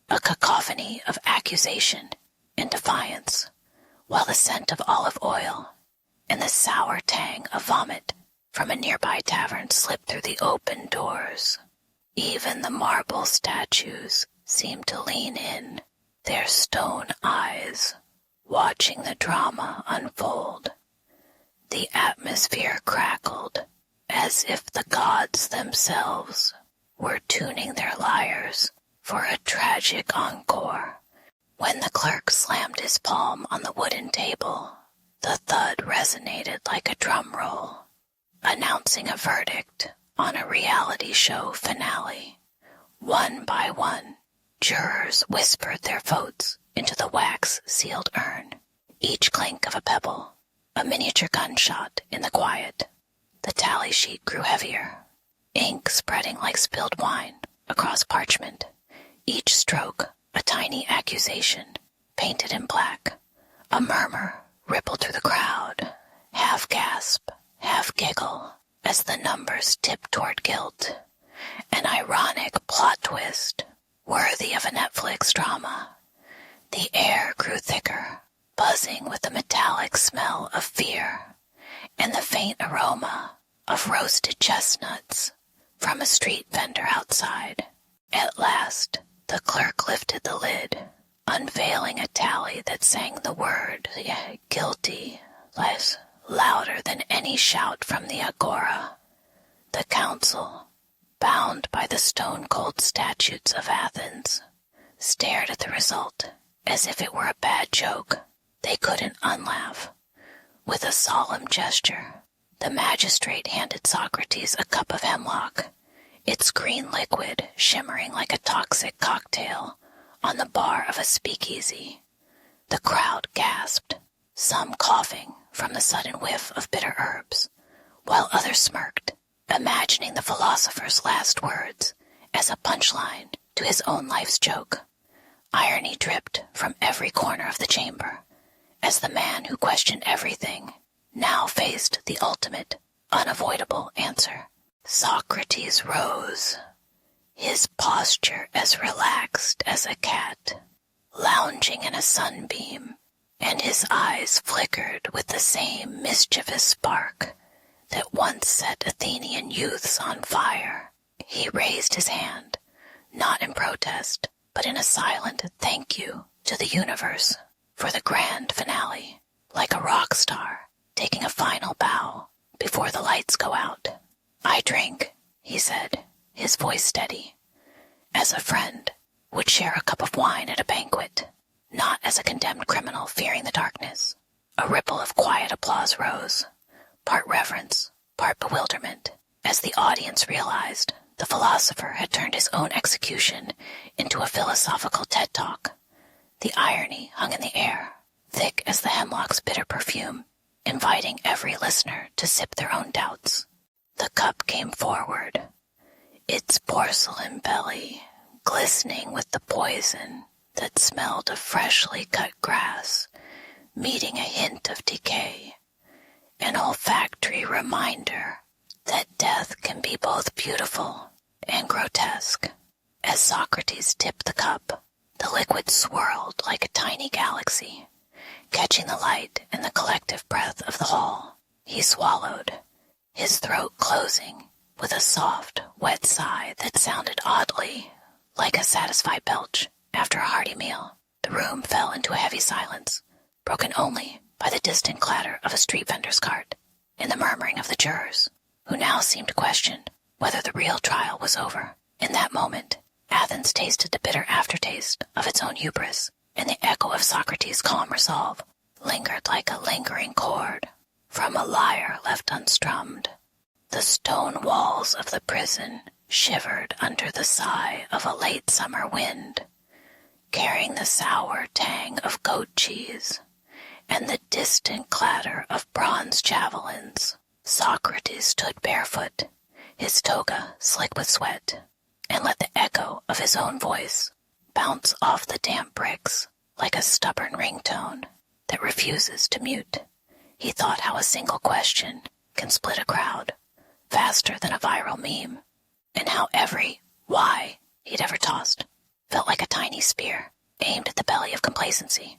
a cacophony of accusation and defiance, while the scent of olive oil and the sour tang of vomit from a nearby tavern slipped through the open doors. Even the marble statues seemed to lean in, their stone eyes watching the drama unfold. The atmosphere crackled as if the gods themselves were tuning their lyres for a tragic encore. When the clerk slammed his palm on the wooden table, the thud resonated like a drum roll, announcing a verdict on a reality show finale. One by one, jurors whispered their votes into the wax-sealed urn, each clink of a pebble, a miniature gunshot in the quiet. The tally sheet grew heavier, ink spreading like spilled wine across parchment, each stroke a tiny accusation painted in black. A murmur rippled through the crowd, half gasp, half giggle, as the numbers tipped toward guilt. An ironic plot twist, worthy of a Netflix drama. The air grew thicker, buzzing with the metallic smell of fear, and the faint aroma of roasted chestnuts from a street vendor outside. At last, the clerk lifted the lid, unveiling a tally that sang the word guilty less louder than any shout from the agora. The council, bound by the stone-cold statutes of Athens, stared at the result as if it were a bad joke they couldn't unlaugh. With a solemn gesture, the magistrate handed Socrates a cup of hemlock, its green liquid shimmering like a toxic cocktail on the bar of a speakeasy. The crowd gasped, some coughing from the sudden whiff of bitter herbs, while others smirked, imagining the philosopher's last words as a punchline to his own life's joke. Irony dripped from every corner of the chamber, as the man who questioned everything now faced the ultimate, unavoidable answer. Socrates rose, his posture as relaxed as a cat, lounging in a sunbeam, and his eyes flickered with the same mischievous spark that once set Athenian youths on fire. He raised his hand, not in protest, but in a silent thank you to the universe for the grand finale, like a rock star taking a final bow before the lights go out. "I drink," he said, his voice steady, "as a friend would share a cup of wine at a banquet, not as a condemned criminal fearing the darkness." A ripple of quiet applause rose, part reverence, part bewilderment, as the audience realized the philosopher had turned his own execution into a philosophical TED Talk. The irony hung in the air, thick as the hemlock's bitter perfume, inviting every listener to sip their own doubts. The cup came forward, its porcelain belly glistening with the poison that smelled of freshly cut grass, meeting a hint of decay, an olfactory reminder that death can be both beautiful and grotesque. As Socrates tipped the cup, the liquid swirled like a tiny galaxy, catching the light and the collective breath of the hall. He swallowed, his throat closing with a soft, wet sigh that sounded oddly like a satisfied belch after a hearty meal. The room fell into a heavy silence, broken only by the distant clatter of a street vendor's cart and the murmuring of the jurors, who now seemed to question whether the real trial was over. In that moment, Athens tasted the bitter aftertaste of its own hubris, and the echo of Socrates' calm resolve lingered like a lingering chord from a lyre left unstrummed. The stone walls of the prison shivered under the sigh of a late summer wind, carrying the sour tang of goat cheese and the distant clatter of bronze javelins. Socrates stood barefoot, his toga slick with sweat, and let the echo of his own voice bounce off the damp bricks like a stubborn ringtone that refuses to mute. He thought how a single question can split a crowd faster than a viral meme, and how every why he'd ever tossed felt like a tiny spear aimed at the belly of complacency.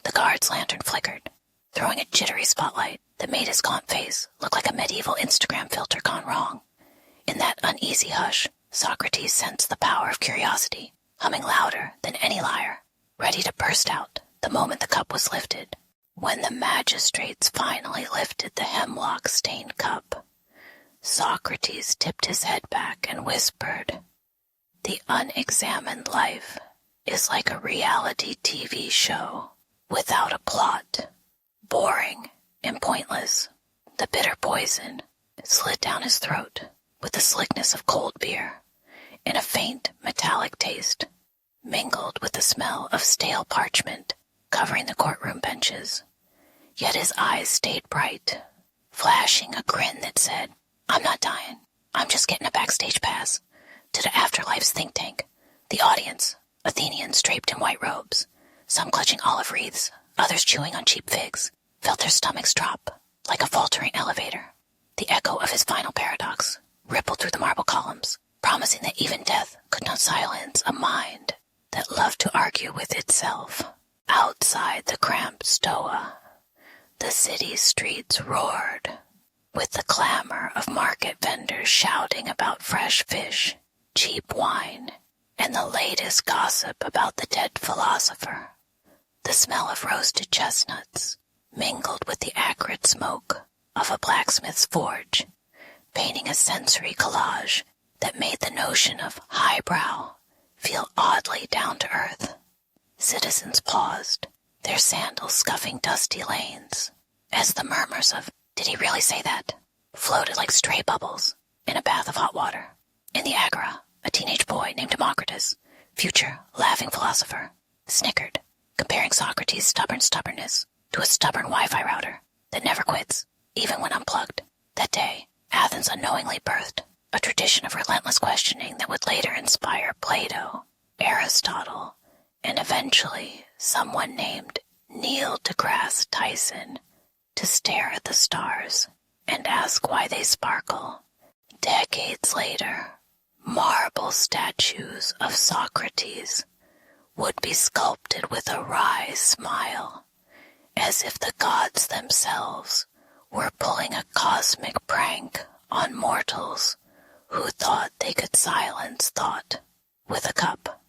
The guard's lantern flickered, throwing a jittery spotlight that made his gaunt face look like a medieval Instagram filter gone wrong. In that uneasy hush, Socrates sensed the power of curiosity, humming louder than any lyre, ready to burst out the moment the cup was lifted. When the magistrates finally lifted the hemlock-stained cup, Socrates tipped his head back and whispered, "The unexamined life is like a reality TV show without a plot, boring and pointless." The bitter poison slid down his throat with the slickness of cold beer, and a faint metallic taste mingled with the smell of stale parchment covering the courtroom benches. Yet his eyes stayed bright, flashing a grin that said, "I'm not dying. I'm just getting a backstage pass to the afterlife's think tank." The audience, Athenians draped in white robes, some clutching olive wreaths, others chewing on cheap figs, felt their stomachs drop like a faltering elevator. The echo of his final paradox rippled through the marble columns, promising that even death could not silence a mind that loved to argue with itself. Outside the cramped stoa, the city streets roared, with the clamor of market vendors shouting about fresh fish, cheap wine, and the latest gossip about the dead philosopher. The smell of roasted chestnuts mingled with the acrid smoke of a blacksmith's forge, painting a sensory collage that made the notion of highbrow feel oddly down to earth. Citizens paused, their sandals scuffing dusty lanes, as the murmurs of "Did he really say that?" floated like stray bubbles in a bath of hot water. In the agora, a teenage boy named Democritus, future laughing philosopher, snickered, comparing Socrates' stubborn stubbornness to a stubborn Wi-Fi router that never quits, even when unplugged. That day, Athens unknowingly birthed a tradition of relentless questioning that would later inspire Plato, Aristotle, and eventually someone named Neil deGrasse Tyson to stare at the stars and ask why they sparkle. Decades later, marble statues of Socrates would be sculpted with a wry smile, as if the gods themselves were pulling a cosmic prank on mortals who thought they could silence thought with a cup.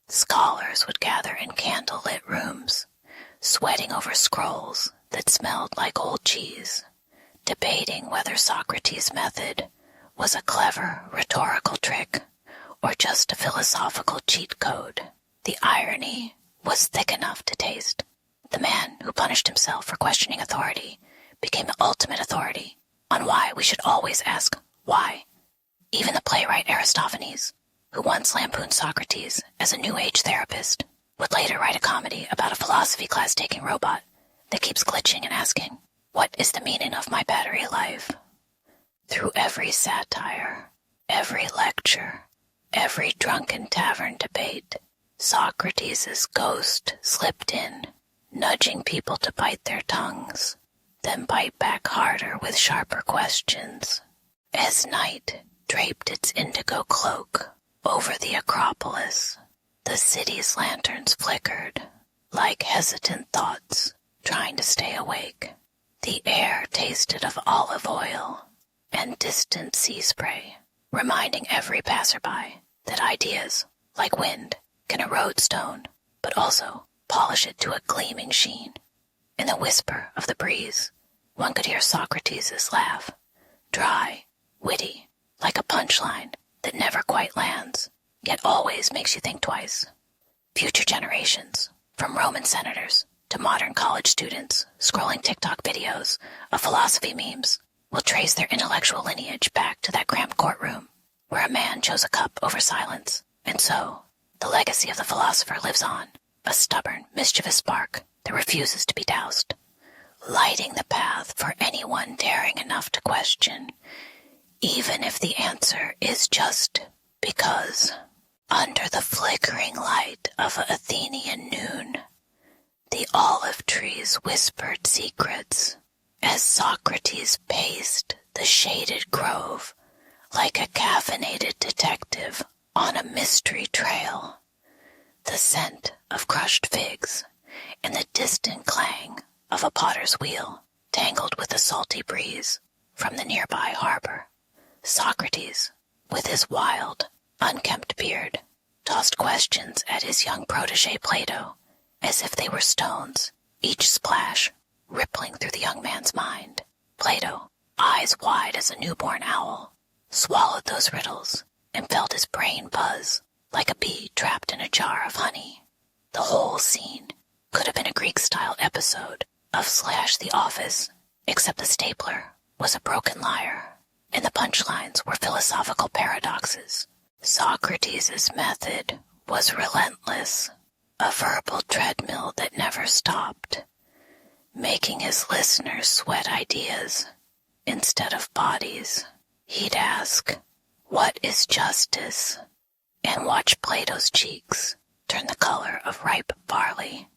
Scholars would gather in candle-lit rooms, sweating over scrolls that smelled like old cheese, debating whether Socrates' method was a clever rhetorical trick or just a philosophical cheat code. The irony was thick enough to taste. The man who punished himself for questioning authority became the ultimate authority on why we should always ask why. Even the playwright Aristophanes, who once lampooned Socrates as a New Age therapist, would later write a comedy about a philosophy class-taking robot that keeps glitching and asking, "What is the meaning of my battery life?" Through every satire, every lecture, every drunken tavern debate, Socrates' ghost slipped in, nudging people to bite their tongues, then bite back harder with sharper questions. As night draped its indigo cloak over the Acropolis, the city's lanterns flickered like hesitant thoughts trying to stay awake. The air tasted of olive oil and distant sea spray, reminding every passerby that ideas, like wind, can erode stone, but also polish it to a gleaming sheen. In the whisper of the breeze, one could hear Socrates' laugh, dry, witty, like a punchline that never quite lands, yet always makes you think twice. Future generations, from Roman senators to modern college students scrolling TikTok videos of philosophy memes, will trace their intellectual lineage back to that cramped courtroom where a man chose a cup over silence. And so, the legacy of the philosopher lives on, a stubborn, mischievous spark that refuses to be doused, lighting the path for anyone daring enough to question, even if the answer is just because. Under the flickering light of Athenian noon, the olive trees whispered secrets as Socrates paced the shaded grove like a caffeinated detective on a mystery trail. The scent of crushed figs and the distant clang of a potter's wheel, tangled with the salty breeze from the nearby harbor. Socrates, with his wild, unkempt beard, tossed questions at his young protege Plato as if they were stones, each splash rippling through the young man's mind. Plato, eyes wide as a newborn owl, swallowed those riddles and felt his brain buzz like a bee trapped in a jar of honey. The whole scene could have been a Greek-style episode of / The Office, except the stapler was a broken lyre, and the punchlines were philosophical paradoxes. Socrates' method was relentless, a verbal treadmill that never stopped, making his listeners sweat ideas instead of bodies. He'd ask, "What is justice?" and watch Plato's cheeks turn the color of ripe barley,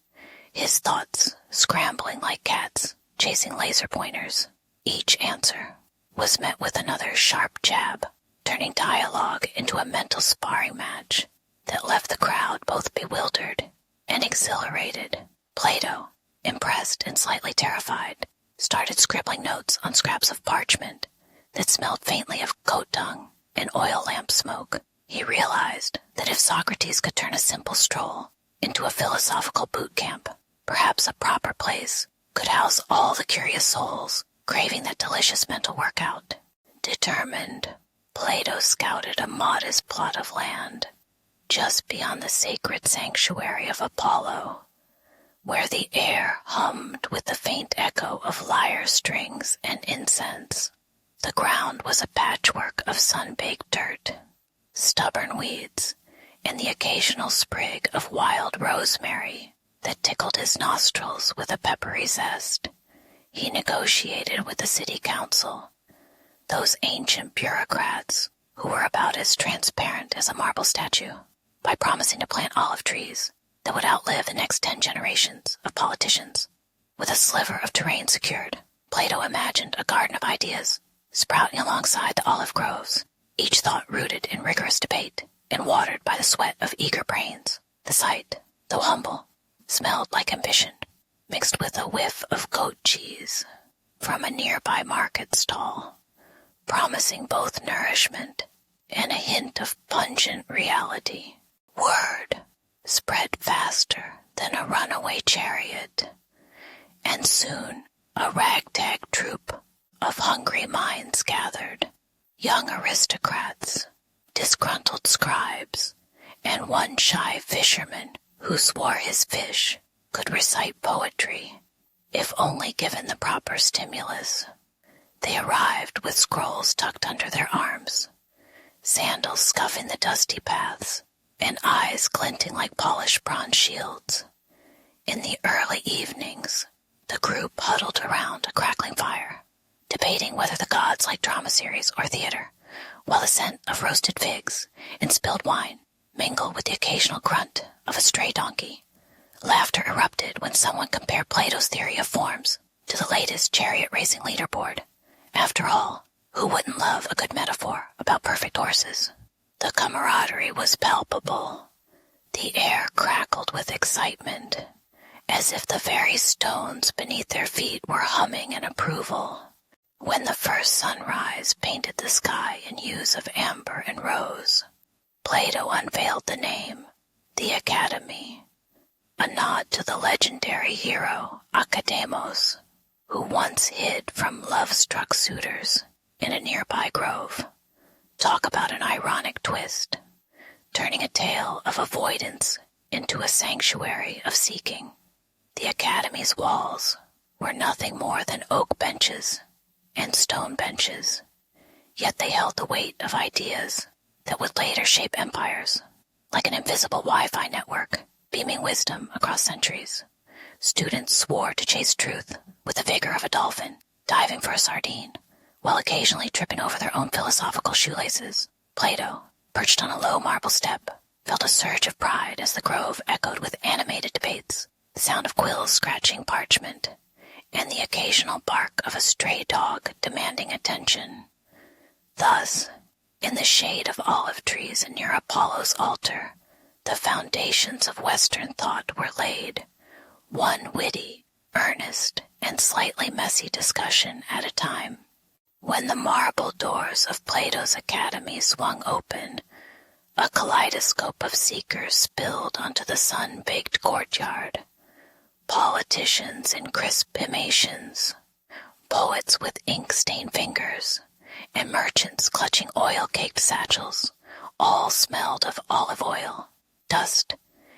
his thoughts scrambling like cats chasing laser pointers. Each answer was met with another sharp jab, turning dialogue into a mental sparring match that left the crowd both bewildered and exhilarated. Plato, impressed and slightly terrified, started scribbling notes on scraps of parchment that smelled faintly of goat dung and oil lamp smoke. He realized that if Socrates could turn a simple stroll into a philosophical boot camp, perhaps a proper place could house all the curious souls craving that delicious mental workout. Determined, Plato scouted a modest plot of land just beyond the sacred sanctuary of Apollo, where the air hummed with the faint echo of lyre strings and incense. The ground was a patchwork of sun-baked dirt, stubborn weeds, and the occasional sprig of wild rosemary that tickled his nostrils with a peppery zest. He negotiated with the city council, those ancient bureaucrats who were about as transparent as a marble statue, by promising to plant olive trees that would outlive the next 10 generations of politicians. With a sliver of terrain secured, Plato imagined a garden of ideas sprouting alongside the olive groves, each thought rooted in rigorous debate and watered by the sweat of eager brains. The sight, though humble, smelled like ambition, mixed with a whiff of goat cheese from a nearby market stall, promising both nourishment and a hint of pungent reality. Word spread faster than a runaway chariot, and soon a ragtag troop of hungry minds gathered, young aristocrats, disgruntled scribes, and one shy fisherman who swore his fish could recite poetry, if only given the proper stimulus. They arrived with scrolls tucked under their arms, sandals scuffing the dusty paths, and eyes glinting like polished bronze shields. In the early evenings, the group huddled around a crackling fire, debating whether the gods liked drama series or theater, while the scent of roasted figs and spilled wine mingled with the occasional grunt of a stray donkey. Laughter erupted when someone compared Plato's theory of forms to the latest chariot racing leaderboard. After all, who wouldn't love a good metaphor about perfect horses? The camaraderie was palpable. The air crackled with excitement, as if the very stones beneath their feet were humming in approval. When the first sunrise painted the sky in hues of amber and rose, Plato unveiled the name, the Academy, a nod to the legendary hero Academos, who once hid from love-struck suitors in a nearby grove. Talk about an ironic twist, turning a tale of avoidance into a sanctuary of seeking. The Academy's walls were nothing more than oak benches and stone benches, yet they held the weight of ideas that would later shape empires, like an invisible Wi-Fi network beaming wisdom across centuries. Students swore to chase truth with the vigor of a dolphin diving for a sardine, while occasionally tripping over their own philosophical shoelaces. Plato, perched on a low marble step, felt a surge of pride as the grove echoed with animated debates, the sound of quills scratching parchment, and the occasional bark of a stray dog demanding attention. Thus, in the shade of olive trees near Apollo's altar, the foundations of Western thought were laid, one witty earnest and slightly messy discussion at a time. When the marble doors of Plato's Academy swung open, a kaleidoscope of seekers spilled onto the sun-baked courtyard. Politicians in crisp himatians, poets with ink-stained fingers, and merchants clutching oil-caked satchels, all smelled of olive oil, dust,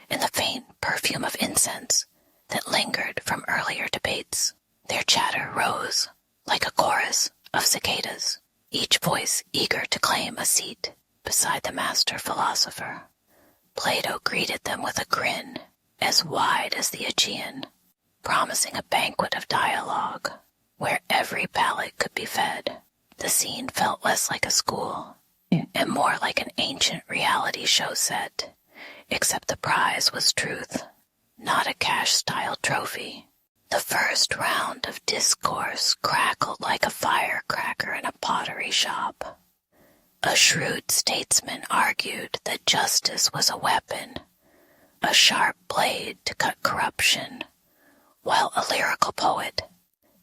and the faint perfume of incense that lingered from earlier debates. Their chatter rose like a chorus of cicadas, each voice eager to claim a seat beside the master philosopher. Plato greeted them with a grin as wide as the Aegean, promising a banquet of dialogue where every palate could be fed. The scene felt less like a school and more like an ancient reality show set, except the prize was truth, not a cash-style trophy. The first round of discourse crackled like a firecracker in a pottery shop. A shrewd statesman argued that justice was a weapon, a sharp blade to cut corruption, while a lyrical poet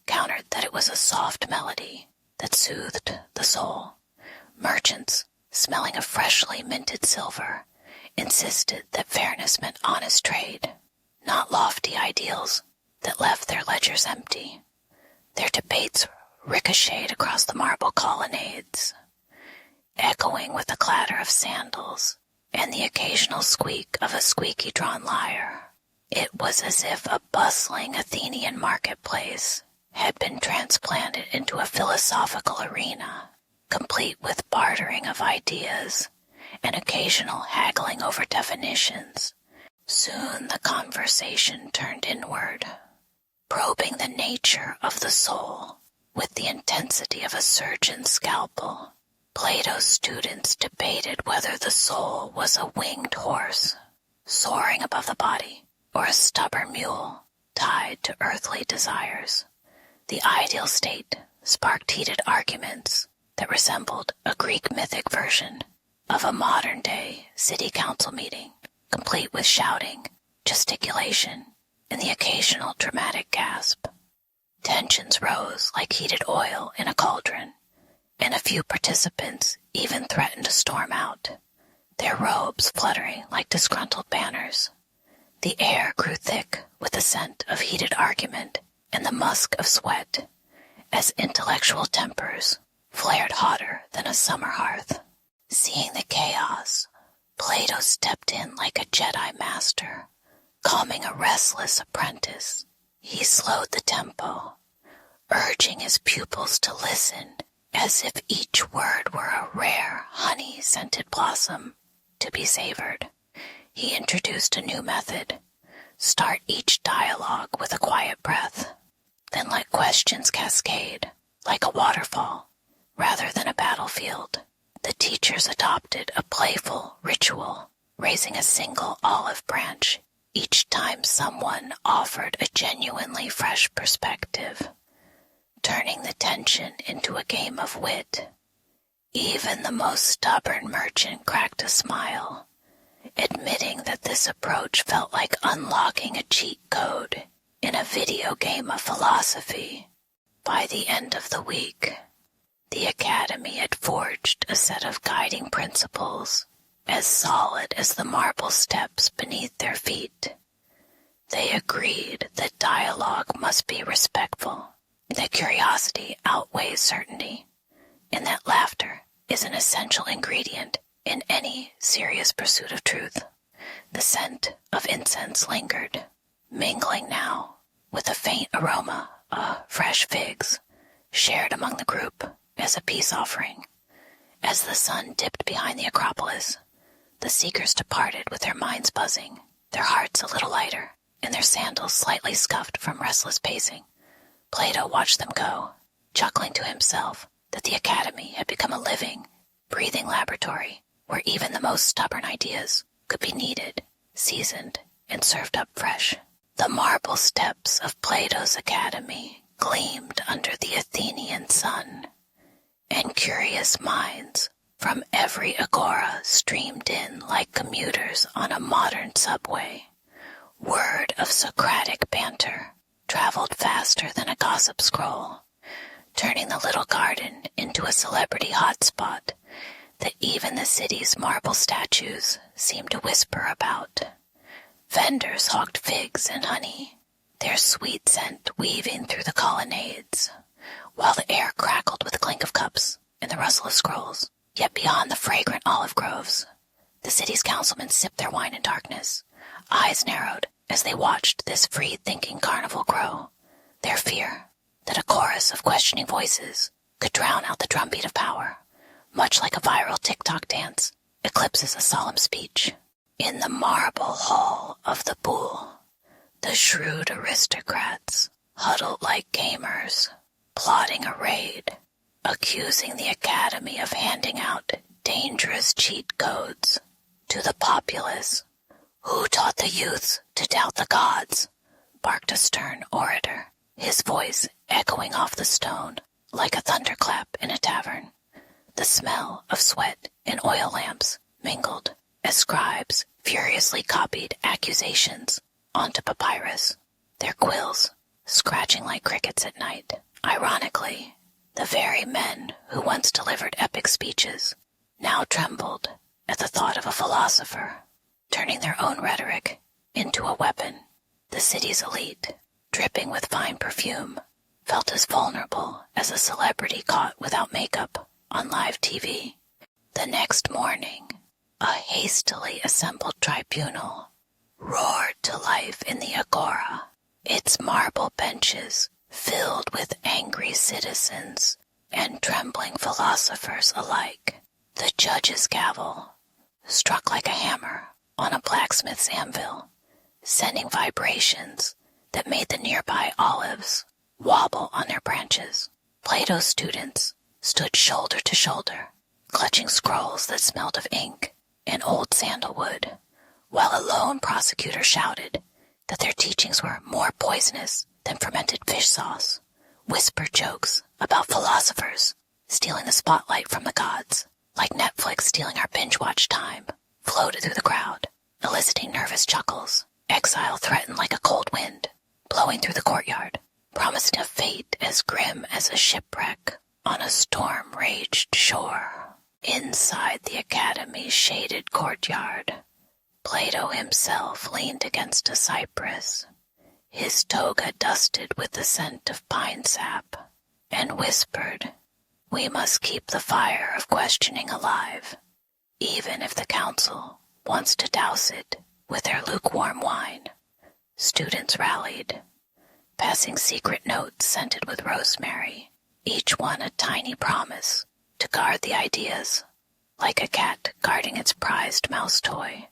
countered that it was a soft melody that soothed the soul. Merchants, smelling of freshly minted silver, insisted that fairness meant honest trade, not lofty ideals that left their ledgers empty. Their debates ricocheted across the marble colonnades, echoing with the clatter of sandals and the occasional squeak of a squeaky-drawn lyre. It was as if a bustling Athenian marketplace had been transplanted into a philosophical arena, complete with bartering of ideas and occasional haggling over definitions. Soon the conversation turned inward, probing the nature of the soul with the intensity of a surgeon's scalpel. Plato's students debated whether the soul was a winged horse, soaring above the body, or a stubborn mule tied to earthly desires. The ideal state sparked heated arguments that resembled a Greek mythic version of a modern-day city council meeting, complete with shouting, gesticulation, and the occasional dramatic gasp. Tensions rose like heated oil in a cauldron, and a few participants even threatened to storm out, their robes fluttering like disgruntled banners. The air grew thick with the scent of heated argument and the musk of sweat, as intellectual tempers flared hotter than a summer hearth. Seeing the chaos, Plato stepped in like a Jedi master, calming a restless apprentice. He slowed the tempo, urging his pupils to listen as if each word were a rare, honey-scented blossom to be savored. He introduced a new method. Start each dialogue with a quiet breath, then let questions cascade like a waterfall rather than a battlefield. The teachers adopted a playful ritual, raising a single olive branch each time someone offered a genuinely fresh perspective, turning the tension into a game of wit. Even the most stubborn merchant cracked a smile, admitting that this approach felt like unlocking a cheat code in a video game of philosophy. By the end of the week, the Academy had forged a set of guiding principles as solid as the marble steps beneath their feet. They agreed that dialogue must be respectful, that curiosity outweighs certainty, and that laughter is an essential ingredient in any serious pursuit of truth. The scent of incense lingered, mingling now with a faint aroma of fresh figs, shared among the group as a peace offering. As the sun dipped behind the Acropolis, the seekers departed with their minds buzzing, their hearts a little lighter, and their sandals slightly scuffed from restless pacing. Plato watched them go, chuckling to himself that the Academy had become a living, breathing laboratory where even the most stubborn ideas could be kneaded, seasoned, and served up fresh. The marble steps of Plato's Academy gleamed under the Athenian sun, and curious minds from every agora streamed in like commuters on a modern subway. Word of Socratic banter traveled faster than a gossip scroll, turning the little garden into a celebrity hotspot that even the city's marble statues seemed to whisper about. Vendors hawked figs and honey, their sweet scent weaving through the colonnades, while the air crackled with the clink of cups and the rustle of scrolls. Yet beyond the fragrant olive groves, the city's councilmen sipped their wine in darkness, eyes narrowed as they watched this free-thinking carnival grow, their fear that a chorus of questioning voices could drown out the drumbeat of power, much like a viral TikTok dance eclipses a solemn speech. In the marble hall of the Boule, the shrewd aristocrats huddled like gamers, plotting a raid, accusing the Academy of handing out dangerous cheat codes to the populace. "Who taught the youths to doubt the gods?" barked a stern orator, his voice echoing off the stone like a thunderclap in a tavern. The smell of sweat and oil lamps mingled as scribes furiously copied accusations onto papyrus, their quills scratching like crickets at night. Ironically, the very men who once delivered epic speeches now trembled at the thought of a philosopher turning their own rhetoric into a weapon. The city's elite, dripping with fine perfume, felt as vulnerable as a celebrity caught without makeup on live TV. The next morning, a hastily assembled tribunal roared to life in the agora, its marble benches filled with angry citizens and trembling philosophers alike. The judge's gavel struck like a hammer on a blacksmith's anvil, sending vibrations that made the nearby olives wobble on their branches. Plato's students stood shoulder to shoulder, clutching scrolls that smelled of ink and old sandalwood, while a lone prosecutor shouted that their teachings were more poisonous than fermented fish sauce, whispered jokes about philosophers stealing the spotlight from the gods, like Netflix stealing our binge-watch time, floated through the crowd, eliciting nervous chuckles. Exile threatened like a cold wind, blowing through the courtyard, promising a fate as grim as a shipwreck on a storm-raged shore. Inside the Academy's shaded courtyard, Plato himself leaned against a cypress, his toga dusted with the scent of pine sap, and whispered, "We must keep the fire of questioning alive, even if the council wants to douse it with their lukewarm wine." Students rallied, passing secret notes scented with rosemary, each one a tiny promise to guard the ideas, like a cat guarding its prized mouse toy.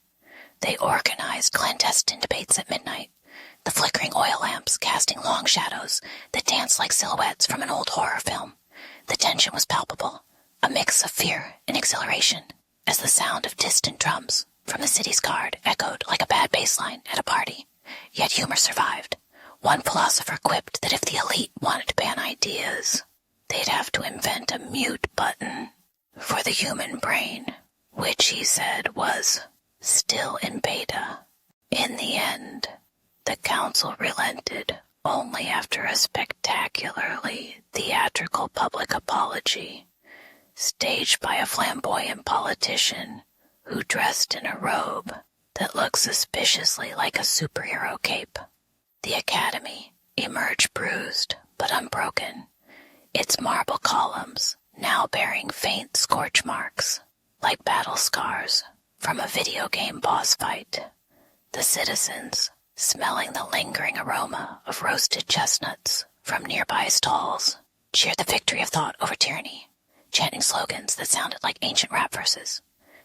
They organized clandestine debates at midnight, the flickering oil lamps casting long shadows that danced like silhouettes from an old horror film. The tension was palpable, a mix of fear and exhilaration, as the sound of distant drums from the city's guard echoed like a bad bass line at a party. Yet humor survived. One philosopher quipped that if the elite wanted to ban ideas, they'd have to invent a mute button for the human brain, which he said was still in beta. In the end, the council relented only after a spectacularly theatrical public apology, staged by a flamboyant politician who dressed in a robe that looked suspiciously like a superhero cape. The Academy emerged bruised but unbroken, its marble columns now bearing faint scorch marks, like battle scars from a video game boss fight. The citizens, smelling the lingering aroma of roasted chestnuts from nearby stalls, cheered the victory of thought over tyranny, chanting slogans that sounded like ancient rap verses.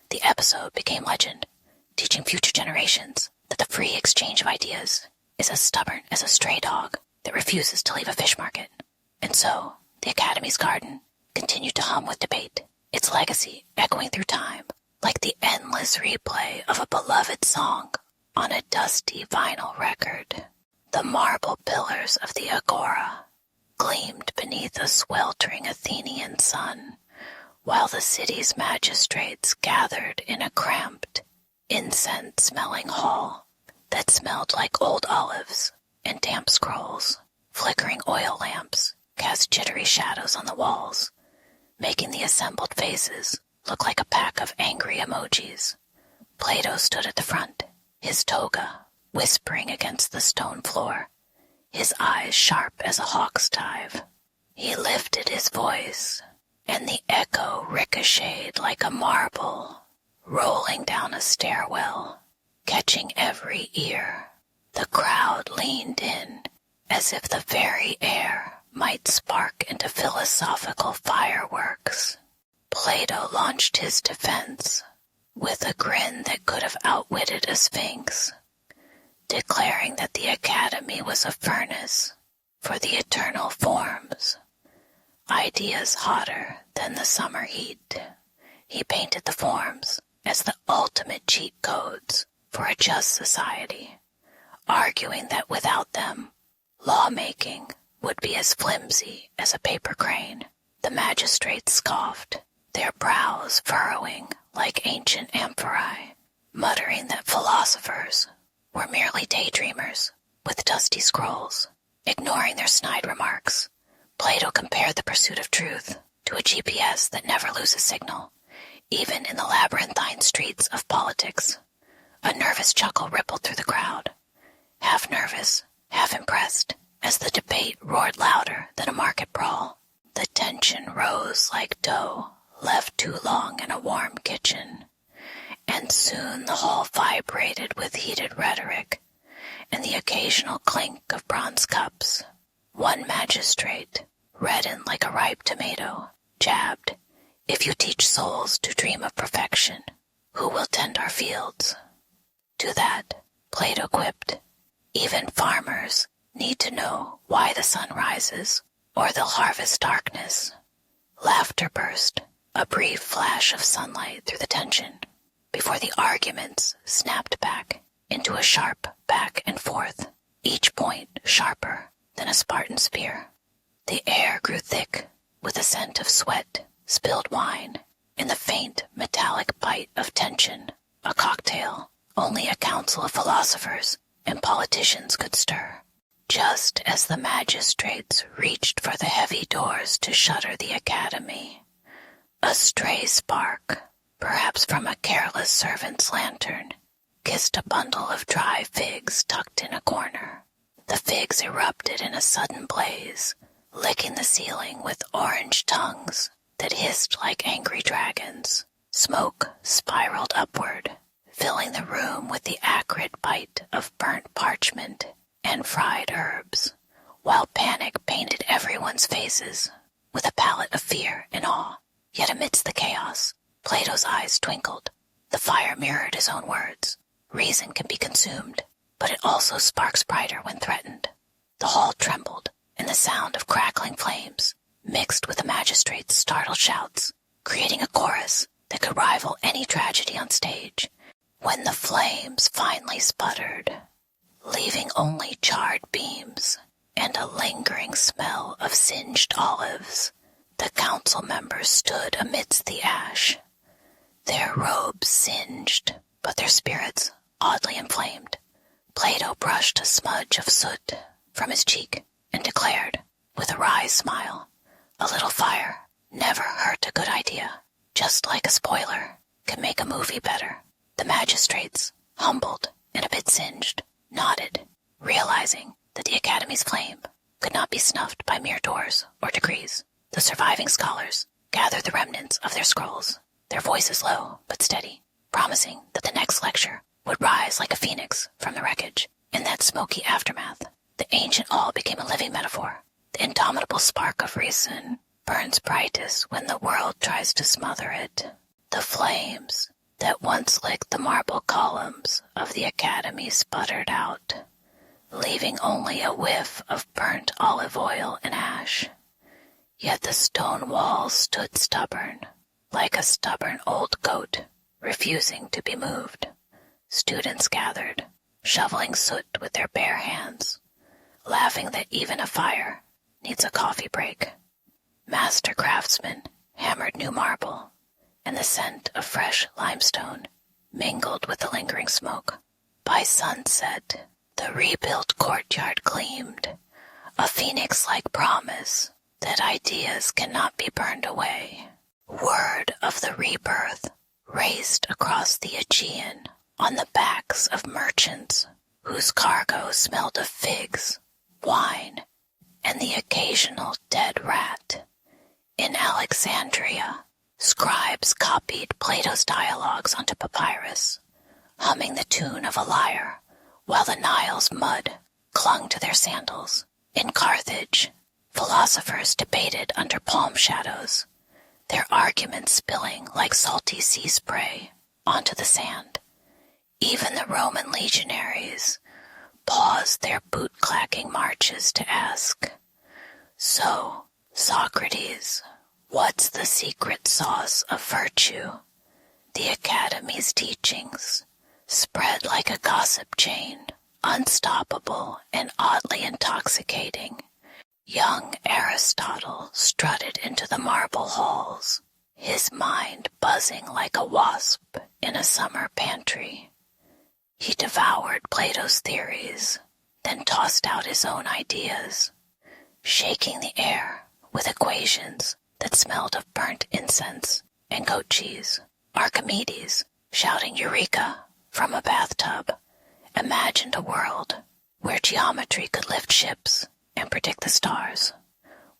The episode became legend, teaching future generations that the free exchange of ideas is as stubborn as a stray dog that refuses to leave a fish market. And so, the Academy's garden continued to hum with debate, its legacy echoing through time like the endless replay of a beloved song on a dusty vinyl record. The marble pillars of the agora gleamed beneath a sweltering Athenian sun, while the city's magistrates gathered in a cramped, incense-smelling hall that smelled like old olives and damp scrolls. Flickering oil lamps cast jittery shadows on the walls, making the assembled faces look like a pack of angry emojis. Plato stood at the front, his toga whispering against the stone floor, his eyes sharp as a hawk's dive. He lifted his voice, and the echo ricocheted like a marble, rolling down a stairwell, catching every ear. The crowd leaned in, as if the very air might spark into philosophical fireworks. Plato launched his defense with a grin that could have outwitted a sphinx, declaring that the academy was a furnace for the eternal forms, ideas hotter than the summer heat. He painted the forms as the ultimate cheat codes for a just society, arguing that without them, lawmaking would be as flimsy as a paper crane. The magistrates scoffed, their brows furrowing like ancient amphorae, muttering that philosophers were merely daydreamers with dusty scrolls. Ignoring their snide remarks, Plato compared the pursuit of truth to a GPS that never loses signal, even in the labyrinthine streets of politics. A nervous chuckle rippled through the crowd, half nervous, half impressed, as the debate roared louder than a market brawl. The tension rose like dough left too long in a warm kitchen, and soon the hall vibrated with heated rhetoric and the occasional clink of bronze cups. One magistrate, reddened like a ripe tomato, jabbed, "If you teach souls to dream of perfection, who will tend our fields?" To that, Plato quipped, "Even farmers need to know why the sun rises, or they'll harvest darkness." Laughter burst, a brief flash of sunlight through the tension, before the arguments snapped back into a sharp back and forth, each point sharper than a Spartan spear. The air grew thick with the scent of sweat, spilled wine, and the faint metallic bite of tension, a cocktail only a council of philosophers and politicians could stir. Just as the magistrates reached for the heavy doors to shutter the academy, a stray spark, perhaps from a careless servant's lantern, kissed a bundle of dry figs tucked in a corner. The figs erupted in a sudden blaze, licking the ceiling with orange tongues that hissed like angry dragons. Smoke spiraled upward, filling the room with the acrid bite of burnt parchment and fried herbs, while panic painted everyone's faces with a palette of fear and awe. Yet amidst the chaos, Plato's eyes twinkled. The fire mirrored his own words. Reason can be consumed, but it also sparks brighter when threatened. The hall trembled, and the sound of crackling flames mixed with the magistrate's startled shouts, creating a chorus that could rival any tragedy on stage. When the flames finally sputtered, leaving only charred beams and a lingering smell of singed olives, the council members stood amidst the ash, their robes singed, but their spirits oddly inflamed. Plato brushed a smudge of soot from his cheek and declared, with a wry smile, "A little fire never hurt a good idea, just like a spoiler can make a movie better." The magistrates, humbled and a bit singed, nodded, realizing that the academy's flame could not be snuffed by mere doors or degrees. The surviving scholars gathered the remnants of their scrolls, their voices low but steady, promising that the next lecture would rise like a phoenix from the wreckage. In that smoky aftermath, the ancient all became a living metaphor. The indomitable spark of reason burns brightest when the world tries to smother it. The flames that once licked the marble columns of the academy sputtered out, leaving only a whiff of burnt olive oil and ash. Yet the stone walls stood stubborn, like a stubborn old goat, refusing to be moved. Students gathered, shoveling soot with their bare hands, laughing that even a fire needs a coffee break. Master craftsmen hammered new marble, and the scent of fresh limestone mingled with the lingering smoke. By sunset, the rebuilt courtyard gleamed, a phoenix-like promise that ideas cannot be burned away. Word of the rebirth raced across the Aegean on the backs of merchants whose cargo smelled of figs, wine, and the occasional dead rat. In Alexandria, scribes copied Plato's dialogues onto papyrus, humming the tune of a lyre, while the Nile's mud clung to their sandals. In Carthage, philosophers debated under palm shadows, their arguments spilling like salty sea spray onto the sand. Even the Roman legionaries paused their boot-clacking marches to ask, "So, Socrates, what's the secret sauce of virtue?" The Academy's teachings spread like a gossip chain, unstoppable and oddly intoxicating. Young Aristotle strutted into the marble halls, his mind buzzing like a wasp in a summer pantry. He devoured Plato's theories, then tossed out his own ideas, shaking the air with equations that smelled of burnt incense and goat cheese. Archimedes, shouting Eureka from a bathtub, imagined a world where geometry could lift ships and predict the stars,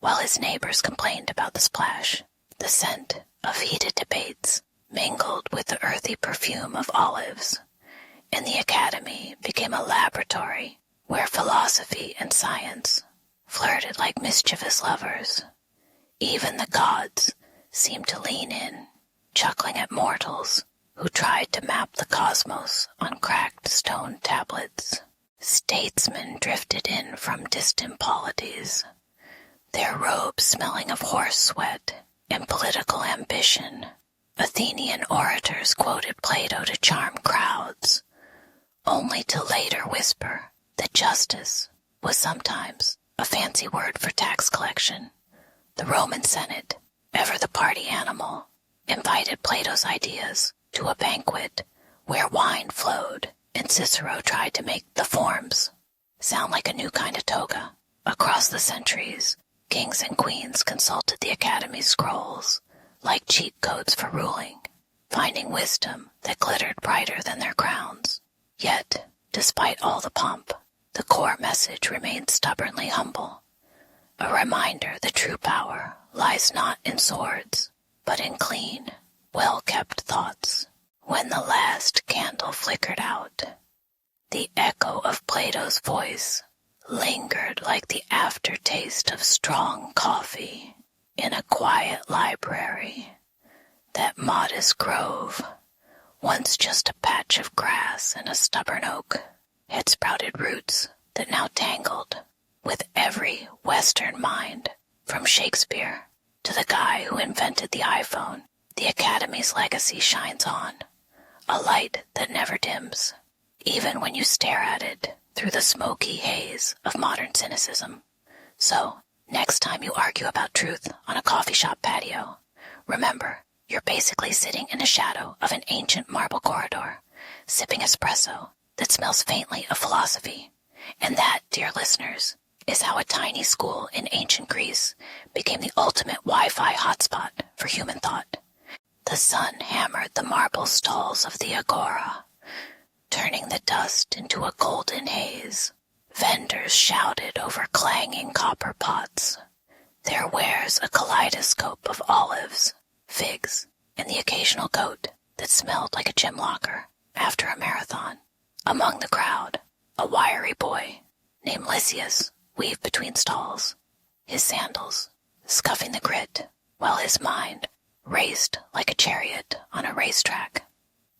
while his neighbors complained about the splash. The scent of heated debates mingled with the earthy perfume of olives, and the Academy became a laboratory where philosophy and science flirted like mischievous lovers. Even the gods seemed to lean in, chuckling at mortals who tried to map the cosmos on cracked stone tablets. Statesmen drifted in from distant polities, their robes smelling of horse sweat and political ambition. Athenian orators quoted Plato to charm crowds, only to later whisper that justice was sometimes a fancy word for tax collection. The Roman Senate, ever the party animal, invited Plato's ideas to a banquet where wine flowed and Cicero tried to make the forms sound like a new kind of toga. Across the centuries, kings and queens consulted the Academy's scrolls like cheat codes for ruling, finding wisdom that glittered brighter than their crowns. Yet, despite all the pomp, the core message remained stubbornly humble, a reminder that true power lies not in swords, but in clean, well-kept thoughts. When the last candle flickered out, the echo of Plato's voice lingered like the aftertaste of strong coffee in a quiet library. That modest grove, once just a patch of grass and a stubborn oak, had sprouted roots that now tangled with every Western mind, from Shakespeare to the guy who invented the iPhone. The Academy's legacy shines on, a light that never dims, even when you stare at it through the smoky haze of modern cynicism. So, next time you argue about truth on a coffee shop patio, remember, you're basically sitting in the shadow of an ancient marble corridor, sipping espresso that smells faintly of philosophy. And that, dear listeners, is how a tiny school in ancient Greece became the ultimate Wi-Fi hotspot for human thought. The sun hammered the marble stalls of the agora, turning the dust into a golden haze. Vendors shouted over clanging copper pots, their wares a kaleidoscope of olives, figs, and the occasional goat that smelled like a gym locker after a marathon. Among the crowd, a wiry boy named Lysias weaved between stalls, his sandals scuffing the grit, while his mind raced like a chariot on a racetrack.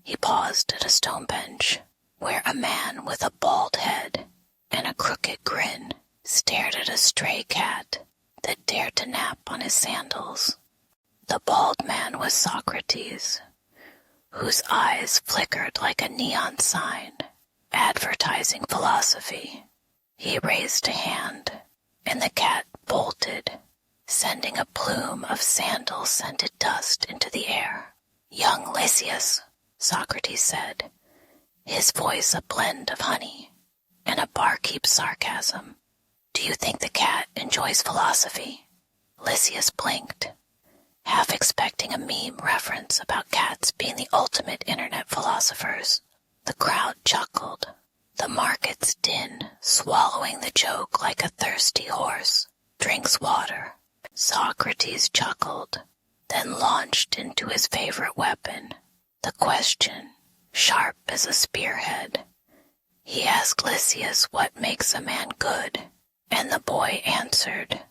He paused at a stone bench where a man with a bald head and a crooked grin stared at a stray cat that dared to nap on his sandals. The bald man was Socrates, whose eyes flickered like a neon sign advertising philosophy. He raised a hand, and the cat bolted, sending a plume of sandal-scented dust into the air. "Young Lysias," Socrates said, his voice a blend of honey and a barkeep's sarcasm. Do you think the cat enjoys philosophy? Lysias blinked, half expecting a meme reference about cats being the ultimate internet philosophers. The crowd chuckled, the market's din swallowing the joke like a thirsty horse drinks water. Socrates chuckled, then launched into his favorite weapon, the question, sharp as a spearhead. He asked Lysias what makes a man good, and the boy answered,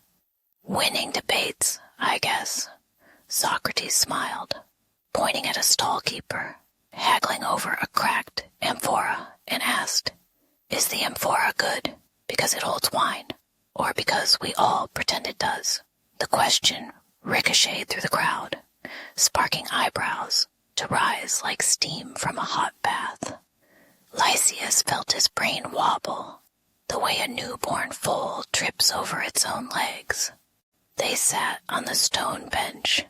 "Winning debates, I guess." Socrates smiled, pointing at a stall-keeper, haggling over a cracked amphora, and asked, "Is the amphora good because it holds wine, or because we all pretend it does?" The question ricocheted through the crowd, sparking eyebrows to rise like steam from a hot bath. Lysias felt his brain wobble, the way a newborn foal trips over its own legs. They sat on the stone bench,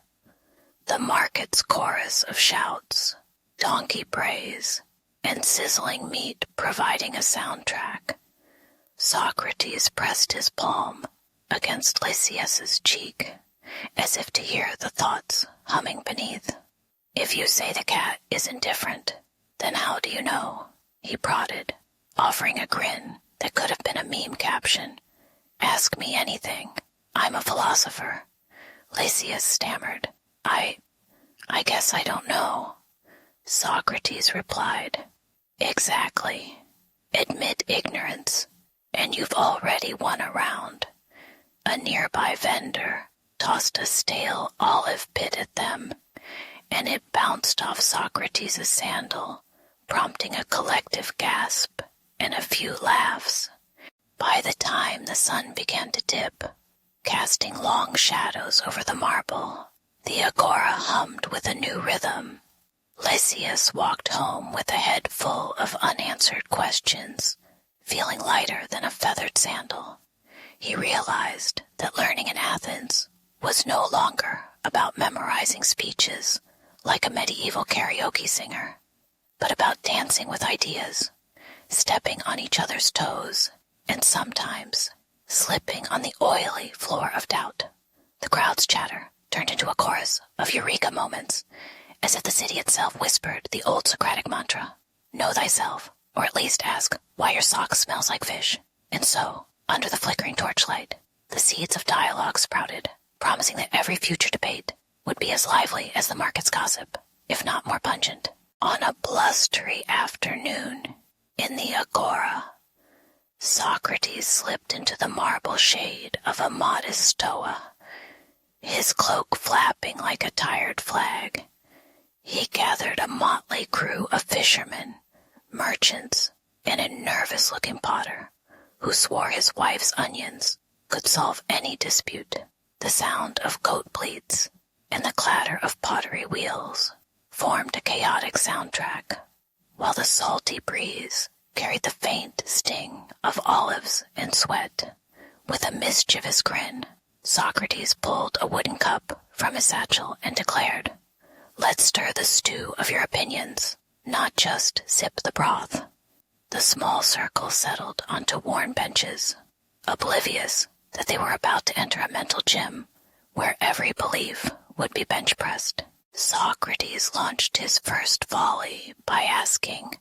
the market's chorus of shouts, donkey brays, and sizzling meat providing a soundtrack. Socrates pressed his palm against Lysias's cheek, as if to hear the thoughts humming beneath. "If you say the cat is indifferent, then how do you know?" he prodded, offering a grin that could have been a meme caption. "Ask me anything. I'm a philosopher." Lysias stammered. I guess I don't know." Socrates replied, "Exactly. Admit ignorance, and you've already won a round." A nearby vendor tossed a stale olive pit at them, and it bounced off Socrates' sandal, prompting a collective gasp and a few laughs. By the time the sun began to dip, casting long shadows over the marble, the agora hummed with a new rhythm. Lysias walked home with a head full of unanswered questions, feeling lighter than a feathered sandal. He realized that learning in Athens was no longer about memorizing speeches like a medieval karaoke singer, but about dancing with ideas, stepping on each other's toes, and sometimes slipping on the oily floor of doubt. The crowd's chatter turned into a chorus of eureka moments, as if the city itself whispered the old Socratic mantra, "Know thyself, or at least ask why your sock smells like fish." And so, under the flickering torchlight, the seeds of dialogue sprouted, promising that every future debate would be as lively as the market's gossip, if not more pungent. On a blustery afternoon, in the agora, Socrates slipped into the marble shade of a modest stoa, his cloak flapping like a tired flag. He gathered a motley crew of fishermen, merchants, and a nervous-looking potter who swore his wife's onions could solve any dispute. The sound of goat bleats and the clatter of pottery wheels formed a chaotic soundtrack, while the salty breeze carried the faint sting of olives and sweat. With a mischievous grin, Socrates pulled a wooden cup from his satchel and declared, "Let's stir the stew of your opinions, not just sip the broth." The small circle settled onto worn benches, oblivious that they were about to enter a mental gym where every belief would be bench-pressed. Socrates launched his first volley by asking,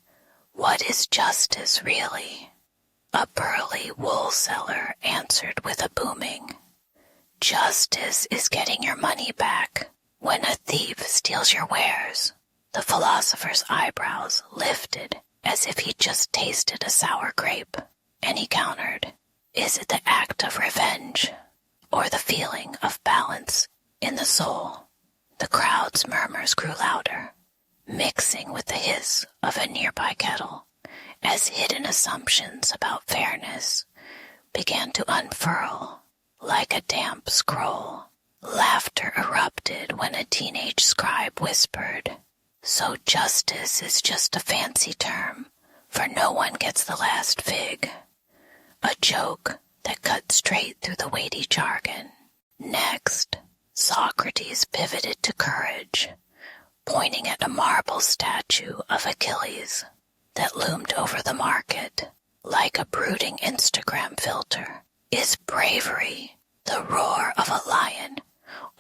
"What is justice really?" A burly wool seller answered with a booming, "Justice is getting your money back when a thief steals your wares." The philosopher's eyebrows lifted as if he'd just tasted a sour grape, and he countered, "Is it the act of revenge, or the feeling of balance in the soul?" The crowd's murmurs grew louder, mixing with the hiss of a nearby kettle, as hidden assumptions about fairness began to unfurl like a damp scroll. Laughter erupted when a teenage scribe whispered, "So justice is just a fancy term for no one gets the last fig." A joke that cut straight through the weighty jargon. Next, Socrates pivoted to courage, pointing at a marble statue of Achilles that loomed over the market like a brooding Instagram filter. Is bravery the roar of a lion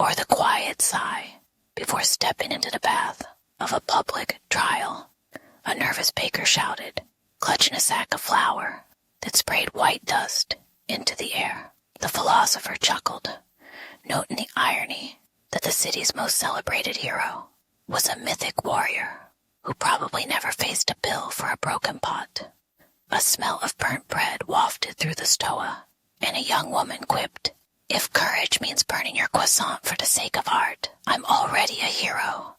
or the quiet sigh before stepping into the bath of a public trial? A nervous baker shouted, clutching a sack of flour that sprayed white dust into the air. The philosopher chuckled, noting the irony that the city's most celebrated hero was a mythic warrior who probably never faced a bill for a broken pot. A smell of burnt bread wafted through the stoa, and a young woman quipped, "If courage means burning your croissant for the sake of art, I'm already a hero."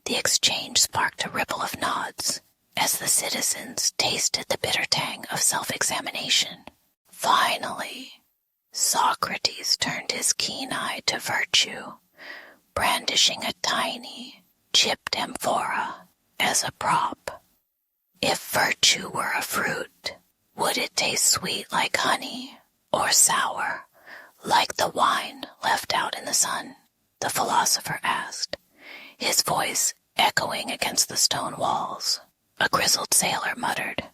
The exchange sparked a ripple of nods as the citizens tasted the bitter tang of self-examination. Finally, Socrates turned his keen eye to virtue, brandishing a tiny, chipped amphora as a prop. If virtue were a fruit, would it taste sweet like honey or sour like the wine left out in the sun? The philosopher asked, his voice echoing against the stone walls. A grizzled sailor muttered,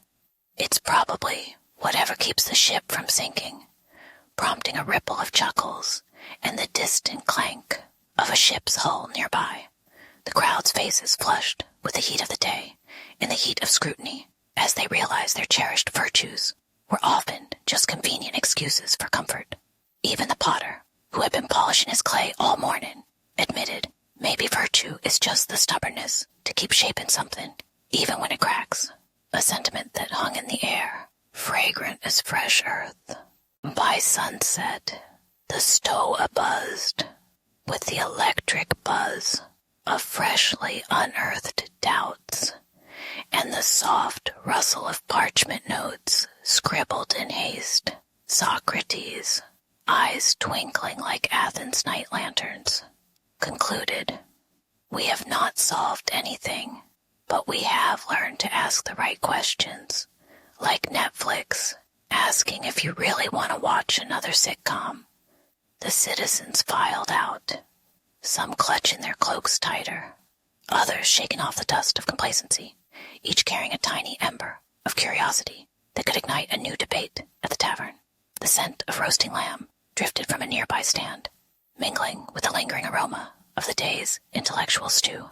"It's probably whatever keeps the ship from sinking," prompting a ripple of chuckles and the distant clank of a ship's hull nearby. The crowd's faces flushed with the heat of the day and the heat of scrutiny as they realized their cherished virtues were often just convenient excuses for comfort. Even the potter, who had been polishing his clay all morning, admitted maybe virtue is just the stubbornness to keep shaping something, even when it cracks, a sentiment that hung in the air, fragrant as fresh earth. By sunset, the stoa buzzed with the electric buzz of freshly unearthed doubts, and the soft rustle of parchment notes scribbled in haste. Socrates, eyes twinkling like Athens' night lanterns, concluded, "We have not solved anything, but we have learned to ask the right questions, like Netflix asking if you really want to watch another sitcom." The citizens filed out, some clutching their cloaks tighter, others shaking off the dust of complacency, each carrying a tiny ember of curiosity that could ignite a new debate at the tavern. The scent of roasting lamb drifted from a nearby stand, mingling with the lingering aroma of the day's intellectual stew.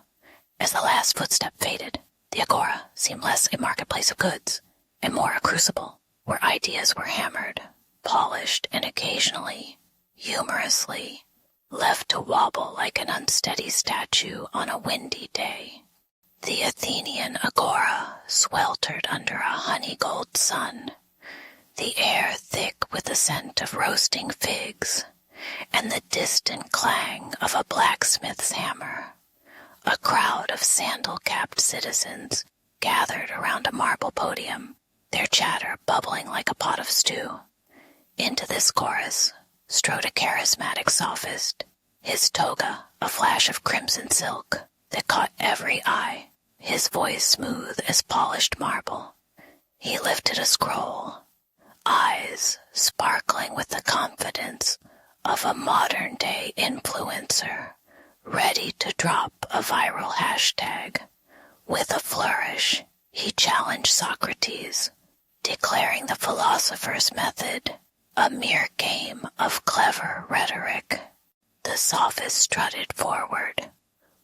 As the last footstep faded, the agora seemed less a marketplace of goods and more a crucible where ideas were hammered, polished, and occasionally, humorously, left to wobble like an unsteady statue on a windy day. The Athenian agora sweltered under a honey-gold sun, the air thick with the scent of roasting figs and the distant clang of a blacksmith's hammer. A crowd of sandal-capped citizens gathered around a marble podium, their chatter bubbling like a pot of stew. Into this chorus strode a charismatic sophist, his toga a flash of crimson silk that caught every eye, his voice smooth as polished marble. He lifted a scroll, eyes sparkling with the confidence of a modern-day influencer, ready to drop a viral hashtag. With a flourish, he challenged Socrates, declaring the philosopher's method a mere game of clever rhetoric. The sophist strutted forward,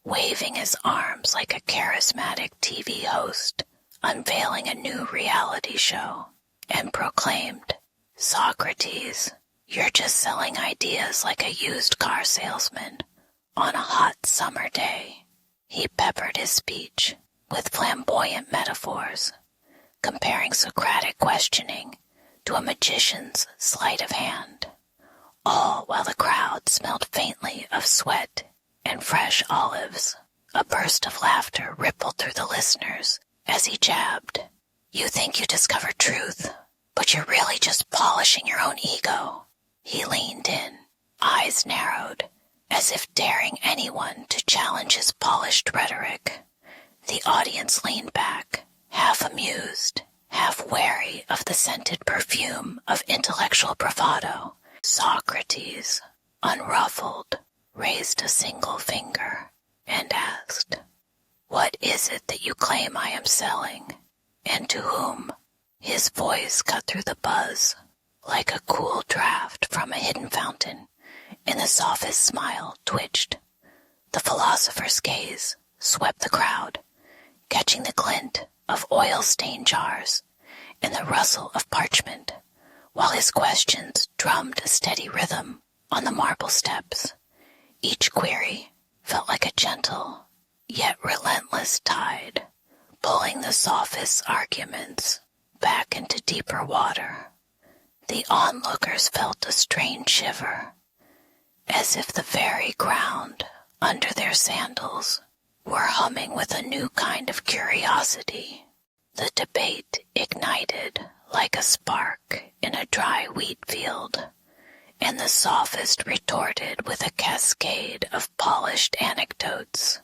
waving his arms like a charismatic TV host unveiling a new reality show, and proclaimed, "Socrates, you're just selling ideas like a used car salesman on a hot summer day." He peppered his speech with flamboyant metaphors, comparing Socratic questioning to a magician's sleight of hand, all while the crowd smelled faintly of sweat and fresh olives. A burst of laughter rippled through the listeners as he jabbed, "You think you discovered truth, but you're really just polishing your own ego." He leaned in, eyes narrowed, as if daring anyone to challenge his polished rhetoric. The audience leaned back, half amused, half wary of the scented perfume of intellectual bravado. Socrates, unruffled, raised a single finger and asked, "What is it that you claim I am selling, and to whom?" His voice cut through the buzz like a cool draft from a hidden fountain, and the sophist's smile twitched. The philosopher's gaze swept the crowd, catching the glint of oil-stained jars and the rustle of parchment, while his questions drummed a steady rhythm on the marble steps. Each query felt like a gentle, yet relentless tide, pulling the sophist's arguments back into deeper water. The onlookers felt a strange shiver, as if the very ground under their sandals were humming with a new kind of curiosity. The debate ignited like a spark in a dry wheat field, and the sophist retorted with a cascade of polished anecdotes,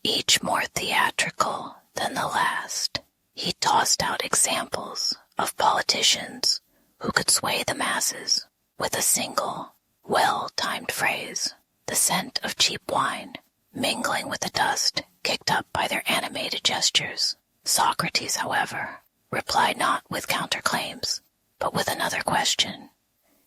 each more theatrical than the last. He tossed out examples of politicians who could sway the masses with a single, well-timed phrase, the scent of cheap wine mingling with the dust kicked up by their animated gestures. Socrates, however, replied not with counterclaims, but with another question.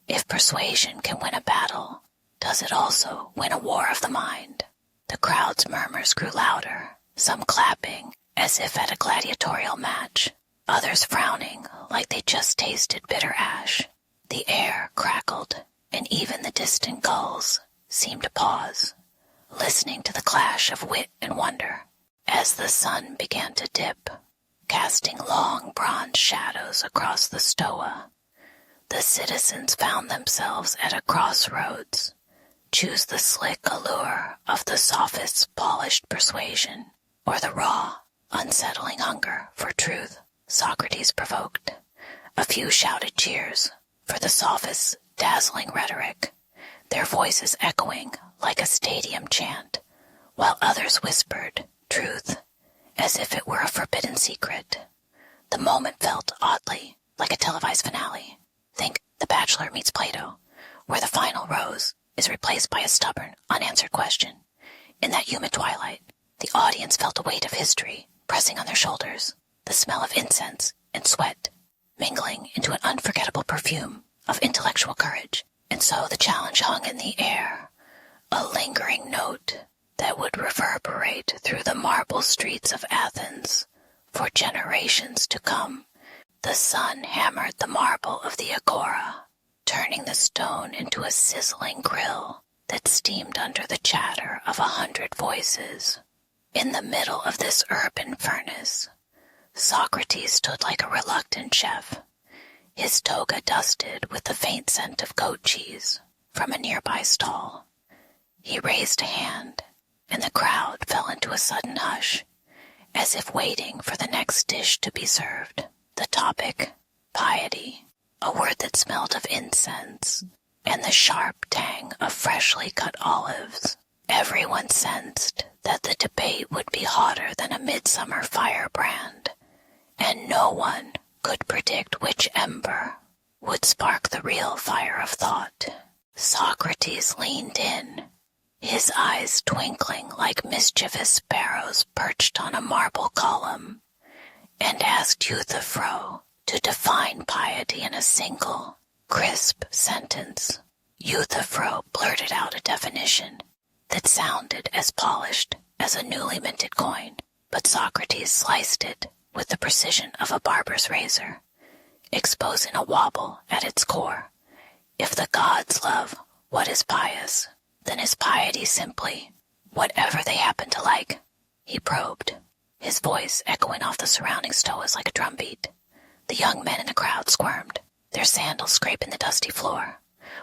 If persuasion can win a battle, does it also win a war of the mind? The crowd's murmurs grew louder, some clapping as if at a gladiatorial match, others frowning like they just tasted bitter ash. The air crackled, and even the distant gulls seemed to pause, listening to the clash of wit and wonder. As the sun began to dip, casting long bronze shadows across the stoa, the citizens found themselves at a crossroads. Choose the slick allure of the sophist's polished persuasion, or the raw, unsettling hunger for truth Socrates provoked. A few shouted cheers for the sophist's dazzling rhetoric, their voices echoing like a stadium chant, while others whispered truth as if it were a forbidden secret. The moment felt oddly like a televised finale. Think The Bachelor meets Plato, where the final rose is replaced by a stubborn, unanswered question. In that humid twilight, the audience felt the weight of history pressing on their shoulders, the smell of incense and sweat mingling into an unforgettable perfume of intellectual courage. And so the challenge hung in the air, a lingering note that would reverberate through the marble streets of Athens for generations to come. The sun hammered the marble of the agora, turning the stone into a sizzling grill that steamed under the chatter of 100 voices. In the middle of this urban furnace, Socrates stood like a reluctant chef, his toga dusted with the faint scent of goat cheese from a nearby stall. He raised a hand, and the crowd fell into a sudden hush, as if waiting for the next dish to be served. The topic, piety, a word that smelled of incense and the sharp tang of freshly cut olives. Everyone sensed that the debate would be hotter than a midsummer firebrand, and no one could predict which ember would spark the real fire of thought. Socrates leaned in, his eyes twinkling like mischievous sparrows perched on a marble column, and asked Euthyphro to define piety in a single, crisp sentence. Euthyphro blurted out a definition that sounded as polished as a newly minted coin, but Socrates sliced it with the precision of a barber's razor, exposing a wobble at its core. If the gods love what is pious, then is piety simply whatever they happen to like? He probed, his voice echoing off the surrounding stoas like a drumbeat. The young men in the crowd squirmed, their sandals scraping the dusty floor,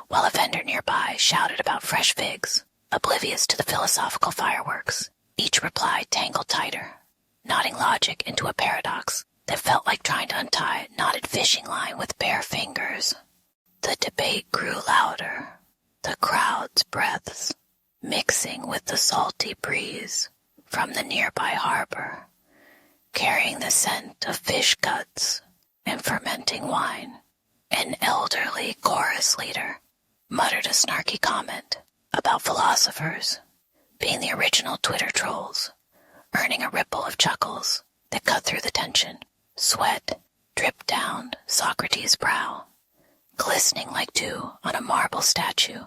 while a vendor nearby shouted about fresh figs, oblivious to the philosophical fireworks. Each reply tangled tighter, knotting logic into a paradox that felt like trying to untie a knotted fishing line with bare fingers. The debate grew louder, the crowd's breaths mixing with the salty breeze from the nearby harbor, carrying the scent of fish guts and fermenting wine. An elderly chorus leader muttered a snarky comment about philosophers being the original Twitter trolls, earning a ripple of chuckles that cut through the tension. Sweat dripped down Socrates' brow, glistening like dew on a marble statue,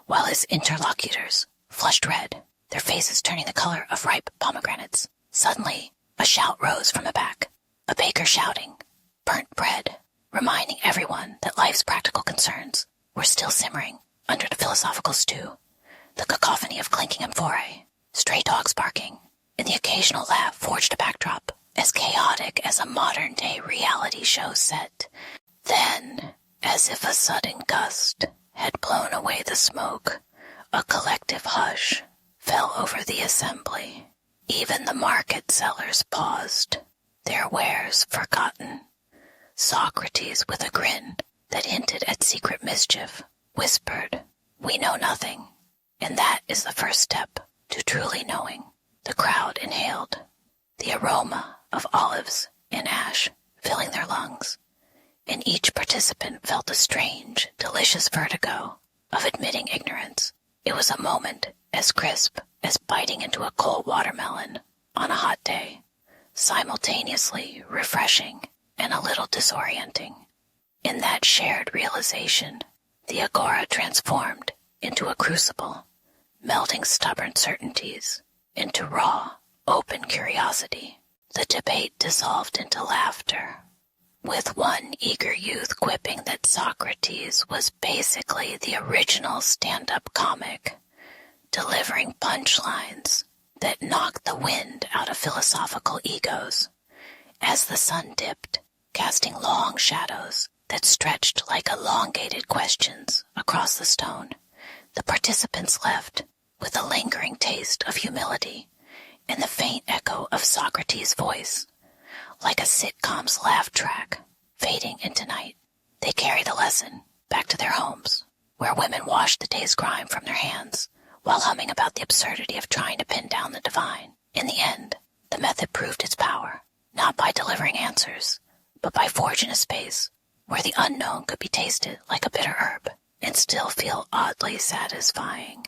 while his interlocutors, flushed red, their faces turning the color of ripe pomegranates. Suddenly, a shout rose from the back, a baker shouting, "Burnt bread," reminding everyone that life's practical concerns were still simmering under the philosophical stew. The cacophony of clinking amphorae, stray dogs barking, and the occasional laugh forged a backdrop as chaotic as a modern-day reality show set. Then, as if a sudden gust had blown away the smoke, a collective hush fell over the assembly. Even the market sellers paused, their wares forgotten. Socrates, with a grin that hinted at secret mischief, whispered, "We know nothing, and that is the first step to truly knowing." The crowd inhaled, the aroma of olives and ash filling their lungs, and each participant felt a strange, delicious vertigo of admitting ignorance. It was a moment as crisp as biting into a cold watermelon on a hot day, simultaneously refreshing and a little disorienting. In that shared realization, the agora transformed into a crucible, melting stubborn certainties into raw, open curiosity. The debate dissolved into laughter, with one eager youth quipping that Socrates was basically the original stand-up comic, delivering punchlines that knocked the wind out of philosophical egos. As the sun dipped, casting long shadows that stretched like elongated questions across the stone, the participants left with a lingering taste of humility and the faint echo of Socrates' voice, like a sitcom's laugh track fading into night. They carried the lesson back to their homes, where women washed the day's grime from their hands while humming about the absurdity of trying to pin down the divine. In the end, the method proved its power, not by delivering answers, but by forging a space where the unknown could be tasted like a bitter herb and still feel oddly satisfying.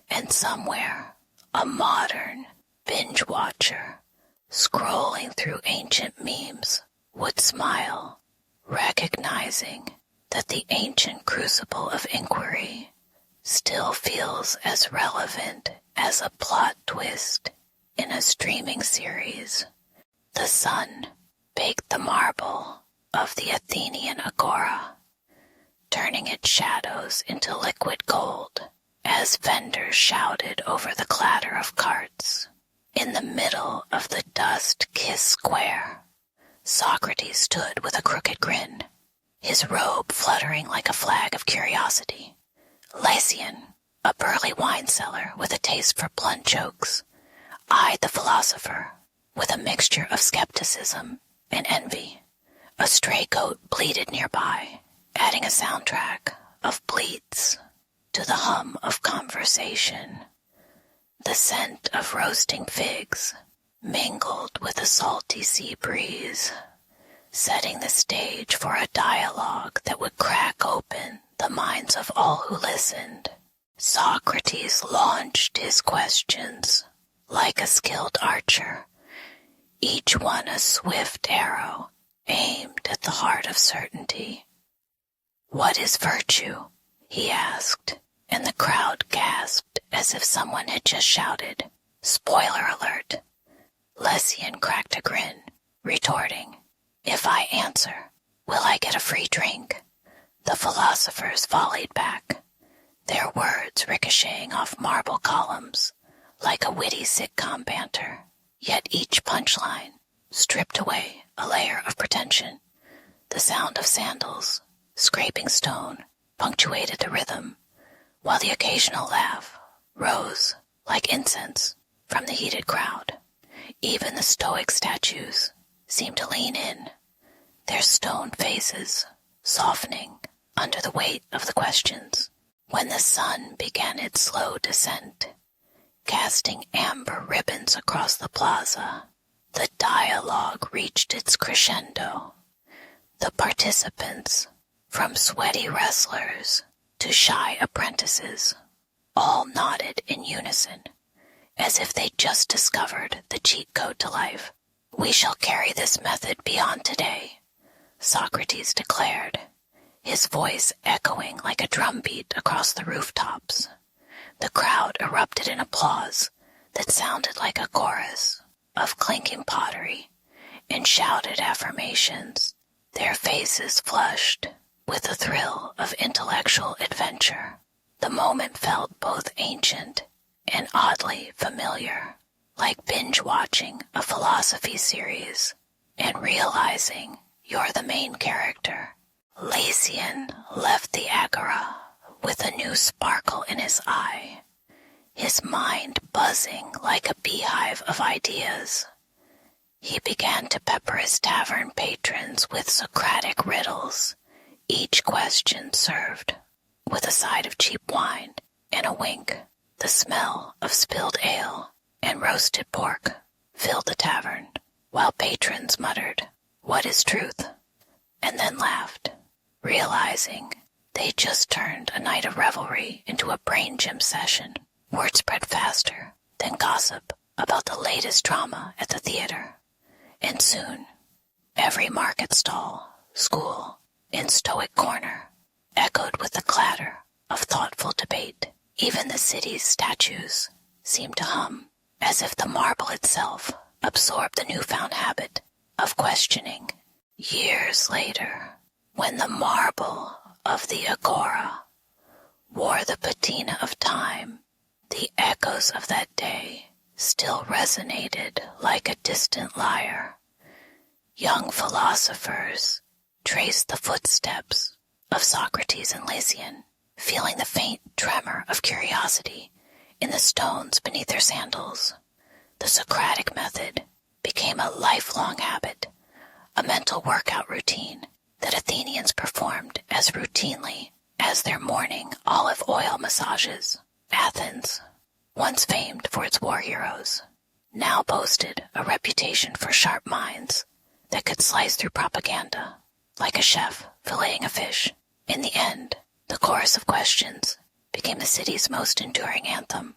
And somewhere, a modern binge watcher, scrolling through ancient memes, would smile, recognizing that the ancient crucible of inquiry still feels as relevant as a plot twist in a streaming series. The sun baked the marble of the Athenian agora, turning its shadows into liquid gold as vendors shouted over the clatter of carts. In the middle of the dust-kissed square, Socrates stood with a crooked grin, his robe fluttering like a flag of curiosity. Lycian, a burly wine seller with a taste for blunt jokes, eyed the philosopher with a mixture of skepticism and envy. A stray goat bleated nearby, adding a soundtrack of bleats to the hum of conversation. The scent of roasting figs mingled with a salty sea breeze, setting the stage for a dialogue that would crack open the minds of all who listened. Socrates launched his questions like a skilled archer, each one a swift arrow aimed at the heart of certainty. "What is virtue?" he asked, and the crowd gasped as if someone had just shouted, "Spoiler alert!" Lycian cracked a grin, retorting, "If I answer, will I get a free drink?" The philosophers volleyed back, their words ricocheting off marble columns like a witty sitcom banter, yet each punchline stripped away a layer of pretension. The sound of sandals scraping stone punctuated the rhythm, while the occasional laugh rose like incense from the heated crowd. Even the stoic statues seemed to lean in, their stone faces softening under the weight of the questions. When the sun began its slow descent, casting amber ribbons across the plaza, the dialogue reached its crescendo. The participants, from sweaty wrestlers to shy apprentices, all nodded in unison, as if they'd just discovered the cheat code to life. "We shall carry this method beyond today," Socrates declared, his voice echoing like a drumbeat across the rooftops. The crowd erupted in applause that sounded like a chorus of clinking pottery and shouted affirmations, their faces flushed with the thrill of intellectual adventure. The moment felt both ancient and oddly familiar, like binge-watching a philosophy series and realizing you're the main character. Lacian left the agora with a new sparkle in his eye, his mind buzzing like a beehive of ideas. He began to pepper his tavern patrons with Socratic riddles, each question served with a side of cheap wine and a wink. The smell of spilled ale and roasted pork filled the tavern, while patrons muttered, "What is truth?" and then laughed, realizing they just turned a night of revelry into a brain gym session. Word spread faster than gossip about the latest drama at the theater, and soon every market stall, school, and stoic corner echoed with the clatter of thoughtful debate. Even the city's statues seemed to hum, as if the marble itself absorbed the newfound habit of questioning. Years later, when the marble of the agora wore the patina of time, the echoes of that day still resonated like a distant lyre. Young philosophers traced the footsteps of Socrates and Lacian, feeling the faint tremor of curiosity in the stones beneath their sandals. The Socratic method became a lifelong habit, a mental workout routine that Athenians performed as routinely as their morning olive oil massages. Athens, once famed for its war heroes, now boasted a reputation for sharp minds that could slice through propaganda like a chef filleting a fish. In the end, the chorus of questions became the city's most enduring anthem,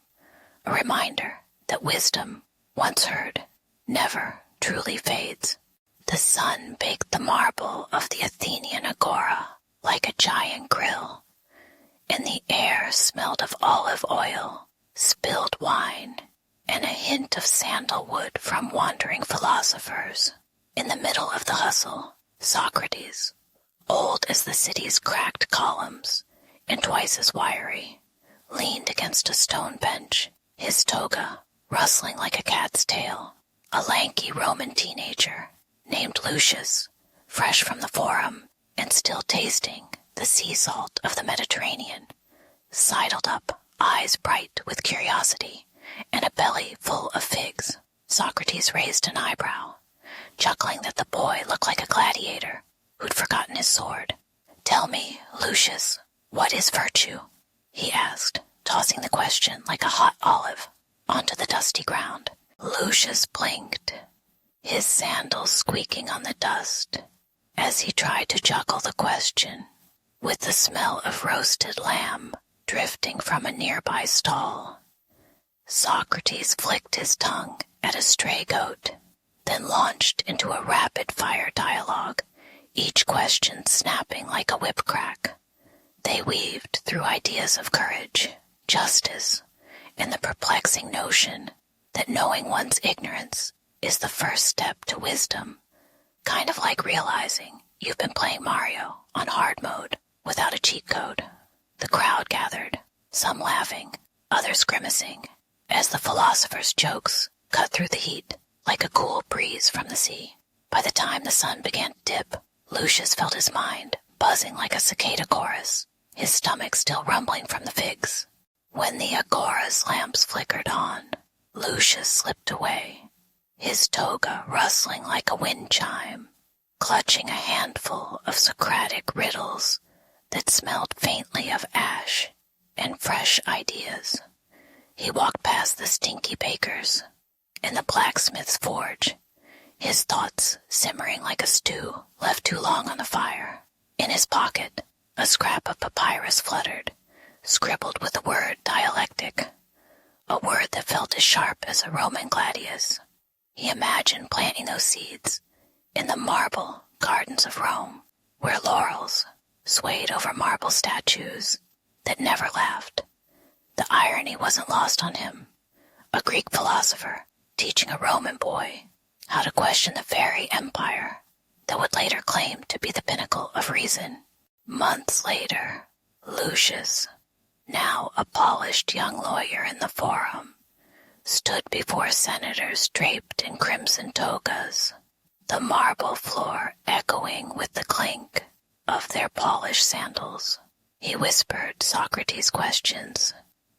a reminder that wisdom, once heard, never truly fades. The sun baked the marble of the Athenian agora like a giant grill, and the air smelled of olive oil, spilled wine, and a hint of sandalwood from wandering philosophers. In the middle of the hustle, Socrates, old as the city's cracked columns and twice as wiry, leaned against a stone bench, his toga rustling like a cat's tail. A lanky Roman teenager named Lucius, fresh from the Forum and still tasting the sea salt of the Mediterranean, sidled up, eyes bright with curiosity and a belly full of figs. Socrates raised an eyebrow, chuckling that the boy looked like a gladiator who'd forgotten his sword. "Tell me, Lucius, what is virtue?" he asked, tossing the question like a hot olive onto the dusty ground. Lucius blinked, his sandals squeaking on the dust as he tried to juggle the question with the smell of roasted lamb drifting from a nearby stall. Socrates flicked his tongue at a stray goat, then launched into a rapid-fire dialogue, each question snapping like a whip crack. They weaved through ideas of courage, justice, and the perplexing notion that knowing one's ignorance is the first step to wisdom, kind of like realizing you've been playing Mario on hard mode without a cheat code. The crowd gathered, some laughing, others grimacing, as the philosopher's jokes cut through the heat like a cool breeze from the sea. By the time the sun began to dip, Lucius felt his mind buzzing like a cicada chorus, his stomach still rumbling from the figs. When the agora's lamps flickered on, Lucius slipped away, his toga rustling like a wind chime, clutching a handful of Socratic riddles that smelled faintly of ash and fresh ideas. He walked past the stinky bakers and the blacksmith's forge, his thoughts simmering like a stew left too long on the fire. In his pocket, a scrap of papyrus fluttered, scribbled with the word dialectic, a word that felt as sharp as a Roman gladius. He imagined planting those seeds in the marble gardens of Rome, where laurels swayed over marble statues that never laughed. The irony wasn't lost on him. A Greek philosopher teaching a Roman boy how to question the very empire that would later claim to be the pinnacle of reason. Months later, Lucius, now a polished young lawyer in the Forum, stood before senators draped in crimson togas, the marble floor echoing with the clink of their polished sandals. He whispered Socrates' questions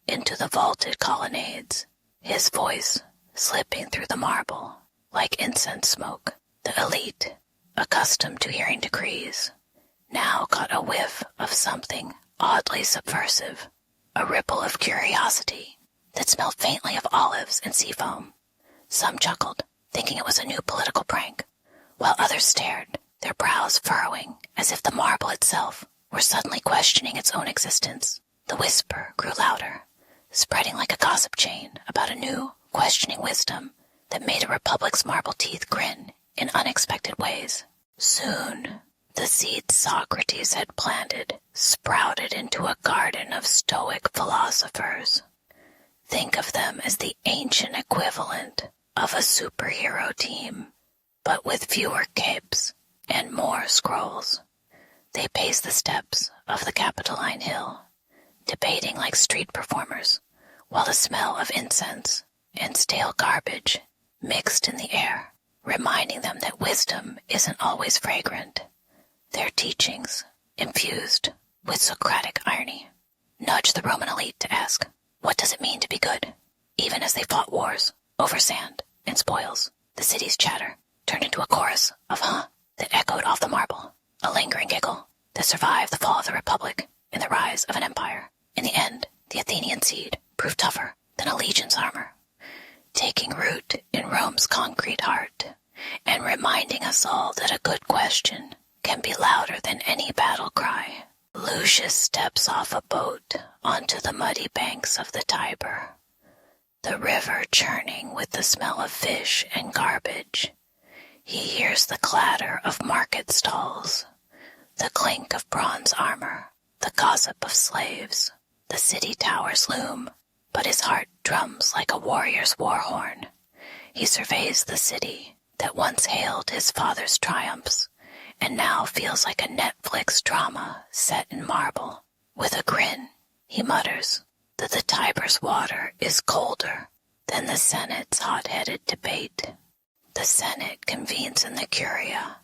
into the vaulted colonnades, his voice slipping through the marble like incense smoke. The elite, accustomed to hearing decrees, now caught a whiff of something oddly subversive, a ripple of curiosity that smelled faintly of olives and seafoam. Some chuckled, thinking it was a new political prank, while others stared, their brows furrowing as if the marble itself were suddenly questioning its own existence. The whisper grew louder, spreading like a gossip chain about a new, questioning wisdom that made a republic's marble teeth grin in unexpected ways. Soon, the seeds Socrates had planted sprouted into a garden of stoic philosophers. Think of them as the ancient equivalent of a superhero team, but with fewer capes and more scrolls. They paced the steps of the Capitoline Hill, debating like street performers, while the smell of incense and stale garbage mixed in the air, reminding them that wisdom isn't always fragrant. Their teachings, infused with Socratic irony, nudged the Roman elite to ask, what does it mean to be good? Even as they fought wars over sand and spoils, the city's chatter turned into a chorus of huh that echoed off the marble, a lingering giggle that survived the fall of the Republic and the rise of an empire. In the end, the Athenian seed proved tougher than a legion's armor, taking root in Rome's concrete heart and reminding us all that a good question can be louder than any battle cry. Lucius steps off a boat onto the muddy banks of the Tiber, the river churning with the smell of fish and garbage. He hears the clatter of market stalls, the clink of bronze armor, the gossip of slaves. The city towers loom, but his heart drums like a warrior's war horn. He surveys the city that once hailed his father's triumphs, and now feels like a Netflix drama set in marble. With a grin, he mutters that the Tiber's water is colder than the Senate's hot-headed debate. The Senate convenes in the Curia,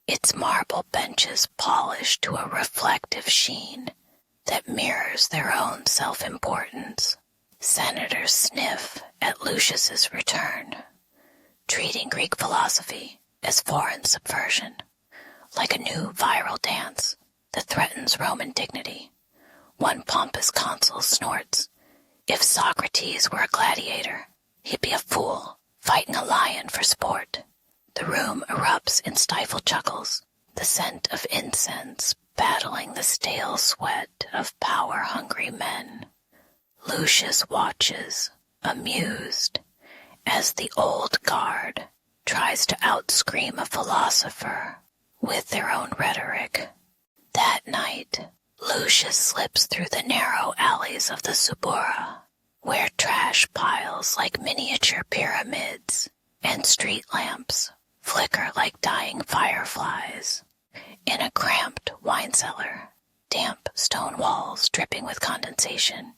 its marble benches polished to a reflective sheen that mirrors their own self-importance. Senators sniff at Lucius's return, treating Greek philosophy as foreign subversion, like a new viral dance that threatens Roman dignity. One pompous consul snorts, if Socrates were a gladiator, he'd be a fool, fighting a lion for sport. The room erupts in stifled chuckles, the scent of incense battling the stale sweat of power-hungry men. Lucius watches, amused, as the old guard tries to outscream a philosopher with their own rhetoric. That night, Lucius slips through the narrow alleys of the Subura, where trash piles like miniature pyramids and street lamps flicker like dying fireflies. In a cramped wine cellar, damp stone walls dripping with condensation,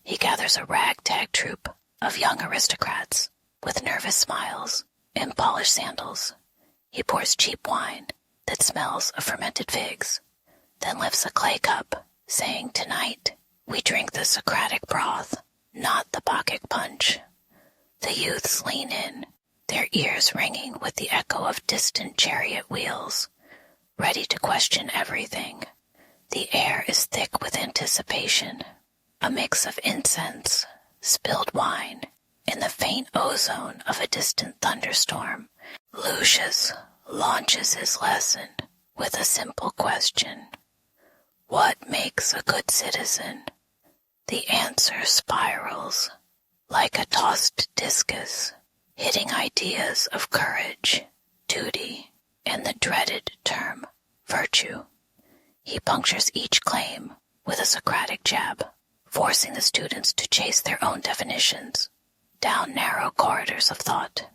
he gathers a ragtag troop of young aristocrats with nervous smiles and polished sandals. He pours cheap wine that smells of fermented figs, then lifts a clay cup, saying, "Tonight we drink the Socratic broth, not the Bacchic punch." The youths lean in, their ears ringing with the echo of distant chariot wheels, ready to question everything. The air is thick with anticipation, a mix of incense, spilled wine, and the faint ozone of a distant thunderstorm. Lucius launches his lesson with a simple question. What makes a good citizen? The answer spirals like a tossed discus, hitting ideas of courage, duty, and the dreaded term virtue. He punctures each claim with a Socratic jab, forcing the students to chase their own definitions down narrow corridors of thought,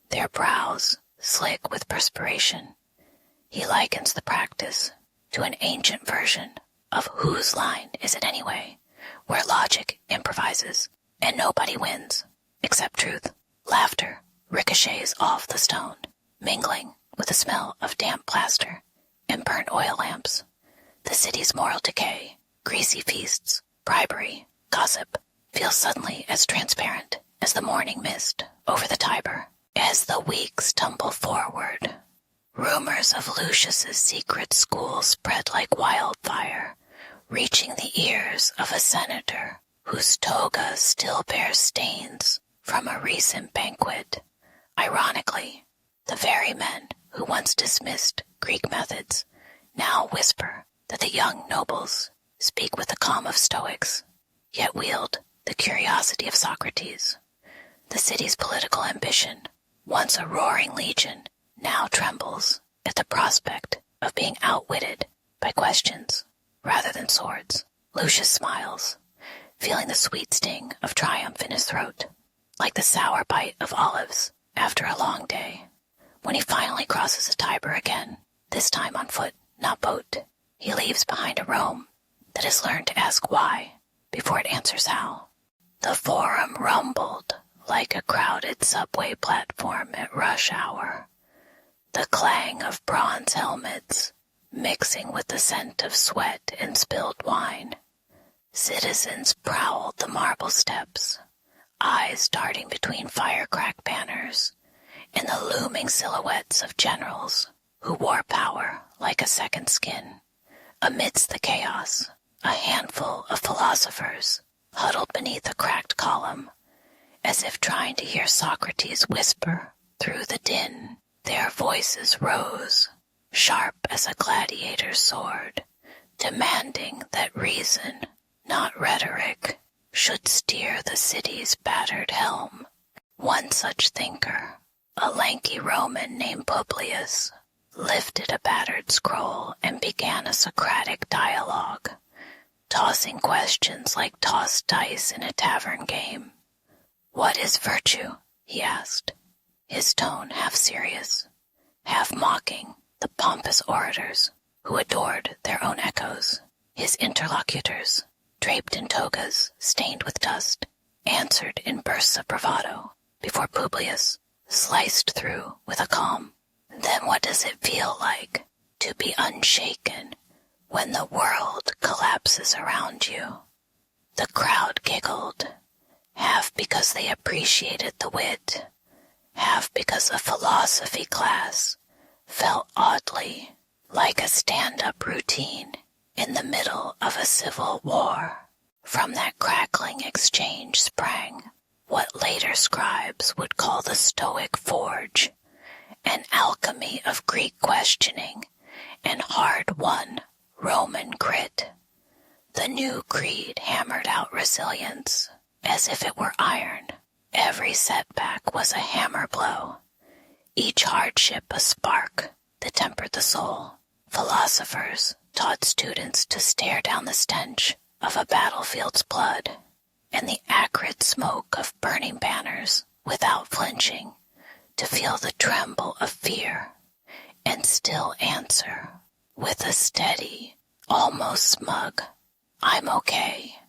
their brows slick with perspiration. He likens the practice to an ancient version of Whose Line Is It Anyway, where logic improvises and nobody wins except truth. Laughter ricochets off the stone, mingling with the smell of damp plaster and burnt oil lamps. The city's moral decay, greasy feasts, bribery, gossip feels suddenly as transparent as the morning mist over the Tiber. As the weeks tumble forward, rumors of Lucius's secret school spread like wildfire, reaching the ears of a senator whose toga still bears stains from a recent banquet. Ironically, the very men who once dismissed Greek methods now whisper that the young nobles speak with the calm of Stoics, yet wield the curiosity of Socrates. The city's political ambition, once a roaring legion, now trembles at the prospect of being outwitted by questions rather than swords. Lucius smiles, feeling the sweet sting of triumph in his throat, like the sour bite of olives after a long day. When he finally crosses the Tiber again, this time on foot, not boat, he leaves behind a Rome that has learned to ask why before it answers how. The forum rumbled like a crowded subway platform at rush hour, the clang of bronze helmets mixing with the scent of sweat and spilled wine. Citizens prowled the marble steps, eyes darting between firecrack banners and the looming silhouettes of generals who wore power like a second skin. Amidst the chaos, a handful of philosophers huddled beneath a cracked column, as if trying to hear Socrates whisper through the din. Their voices rose, sharp as a gladiator's sword, demanding that reason, not rhetoric, should steer the city's battered helm. One such thinker, a lanky Roman named Publius, lifted a battered scroll and began a Socratic dialogue, tossing questions like tossed dice in a tavern game. "What is virtue?" he asked, his tone half serious, half mocking the pompous orators who adored their own echoes. His interlocutors, draped in togas stained with dust, answered in bursts of bravado before Publius sliced through with a calm. "Then what does it feel like to be unshaken when the world collapses around you?" The crowd giggled, half because they appreciated the wit, half because the philosophy class felt oddly like a stand-up routine in the middle of a civil war. From that crackling exchange sprang what later scribes would call the Stoic forge, an alchemy of Greek questioning and hard-won Roman grit. The new creed hammered out resilience as if it were iron. Every setback was a hammer blow, each hardship a spark that tempered the soul. Philosophers taught students to stare down the stench of a battlefield's blood and the acrid smoke of burning banners without flinching, to feel the tremble of fear and still answer with a steady, almost smug, "I'm okay."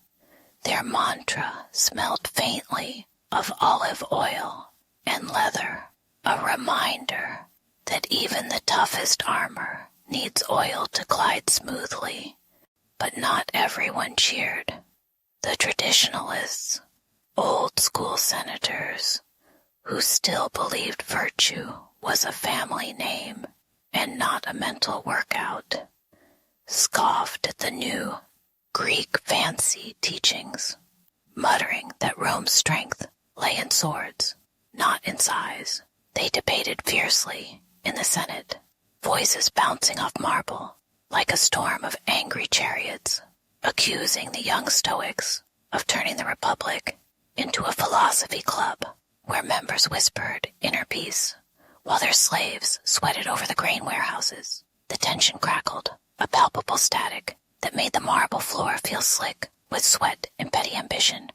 Their mantra smelled faintly of olive oil and leather, a reminder that even the toughest armor needs oil to glide smoothly. But not everyone cheered. The traditionalists, old-school senators, who still believed virtue was a family name and not a mental workout, scoffed at the new Greek fancy teachings, muttering that Rome's strength lay in swords, not in size. They debated fiercely in the Senate, voices bouncing off marble like a storm of angry chariots, accusing the young Stoics of turning the Republic into a philosophy club where members whispered inner peace while their slaves sweated over the grain warehouses. The tension crackled a palpable static that made the marble floor feel slick with sweat and petty ambition.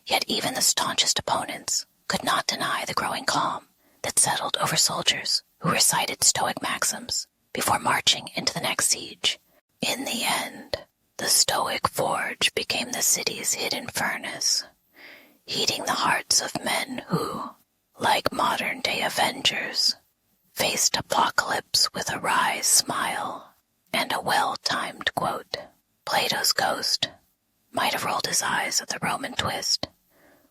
Yet even the staunchest opponents could not deny the growing calm that settled over soldiers who recited stoic maxims before marching into the next siege. In the end, the stoic forge became the city's hidden furnace, heating the hearts of men who, like modern-day avengers, faced apocalypse with a wry smile and a well-timed quote. Plato's ghost might have rolled his eyes at the Roman twist,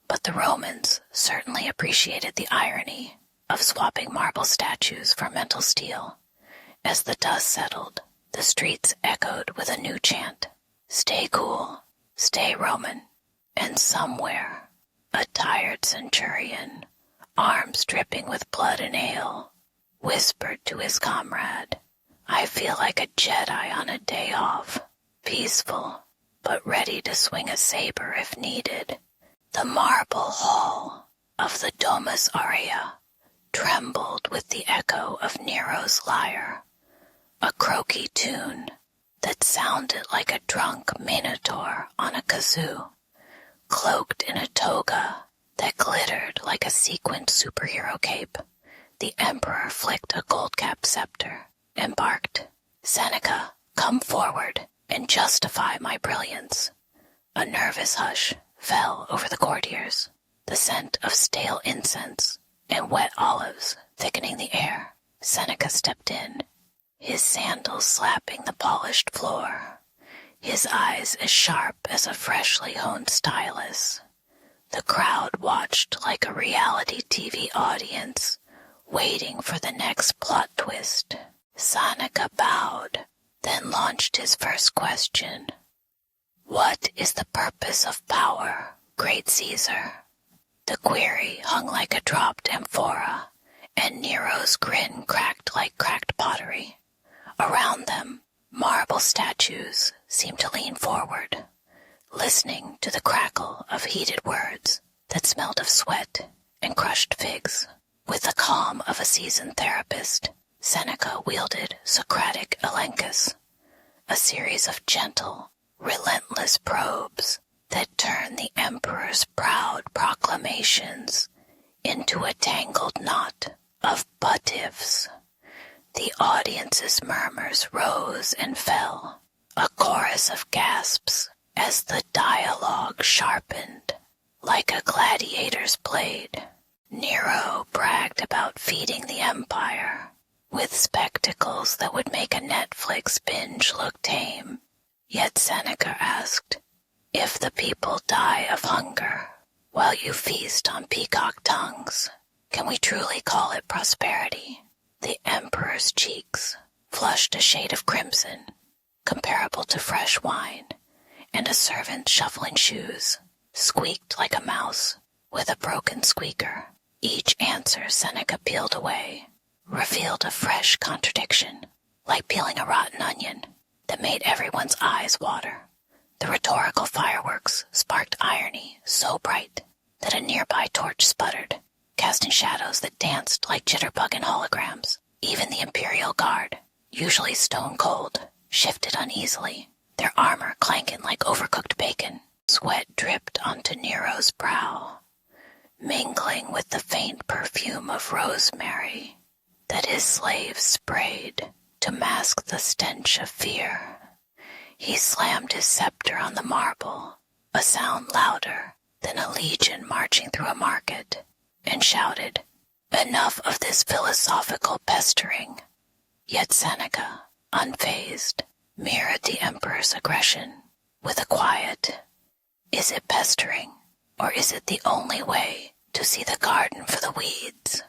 but the Romans certainly appreciated the irony of swapping marble statues for mental steel. As the dust settled, the streets echoed with a new chant, "Stay cool, stay Roman," and somewhere, a tired centurion, arms dripping with blood and ale, whispered to his comrade, "I feel like a Jedi on a day off, peaceful, but ready to swing a saber if needed." The marble hall of the Domus Aurea trembled with the echo of Nero's lyre, a croaky tune that sounded like a drunk minotaur on a kazoo, cloaked in a toga that glittered like a sequined superhero cape. The emperor flicked a gold-capped scepter and barked, "Seneca, come forward and justify my brilliance." A nervous hush fell over the courtiers, the scent of stale incense and wet olives thickening the air. Seneca stepped in, his sandals slapping the polished floor, his eyes as sharp as a freshly honed stylus. The crowd watched like a reality TV audience, waiting for the next plot twist. Seneca bowed, then launched his first question. "What is the purpose of power, great Caesar?" The query hung like a dropped amphora, and Nero's grin cracked like cracked pottery. Around them, marble statues seemed to lean forward, listening to the crackle of heated words that smelled of sweat and crushed figs. With the calm of a seasoned therapist, Seneca wielded Socratic elenchus, a series of gentle, relentless probes that turned the emperor's proud proclamations into a tangled knot of butt-ifs. The audience's murmurs rose and fell, a chorus of gasps as the dialogue sharpened like a gladiator's blade. Nero bragged about feeding the empire with spectacles that would make a Netflix binge look tame. Yet Seneca asked, "If the people die of hunger while you feast on peacock tongues, can we truly call it prosperity?" The emperor's cheeks flushed a shade of crimson, comparable to fresh wine, and a servant shuffling shoes squeaked like a mouse with a broken squeaker. Each answer Seneca peeled away revealed a fresh contradiction, like peeling a rotten onion, that made everyone's eyes water. The rhetorical fireworks sparked irony so bright that a nearby torch sputtered, casting shadows that danced like jitterbug and holograms. Even the Imperial Guard, usually stone cold, shifted uneasily, their armor clanking like overcooked bacon. Sweat dripped onto Nero's brow, mingling with the faint perfume of rosemary that his slaves sprayed to mask the stench of fear. He slammed his scepter on the marble, a sound louder than a legion marching through a market, and shouted, "Enough of this philosophical pestering." Yet Seneca, unfazed, mirrored the emperor's aggression with a quiet, "Is it pestering, or is it the only way to see the garden for the weeds?"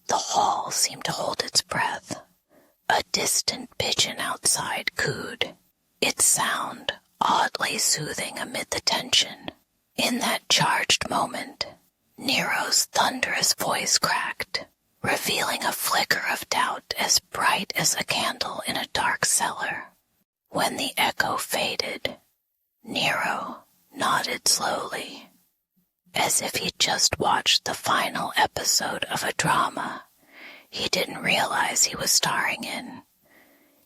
The hall seemed to hold its breath. A distant pigeon outside cooed, its sound oddly soothing amid the tension. In that charged moment, Nero's thunderous voice cracked, revealing a flicker of doubt as bright as a candle in a dark cellar. When the echo faded, Nero nodded slowly, as if he'd just watched the final episode of a drama he didn't realize he was starring in.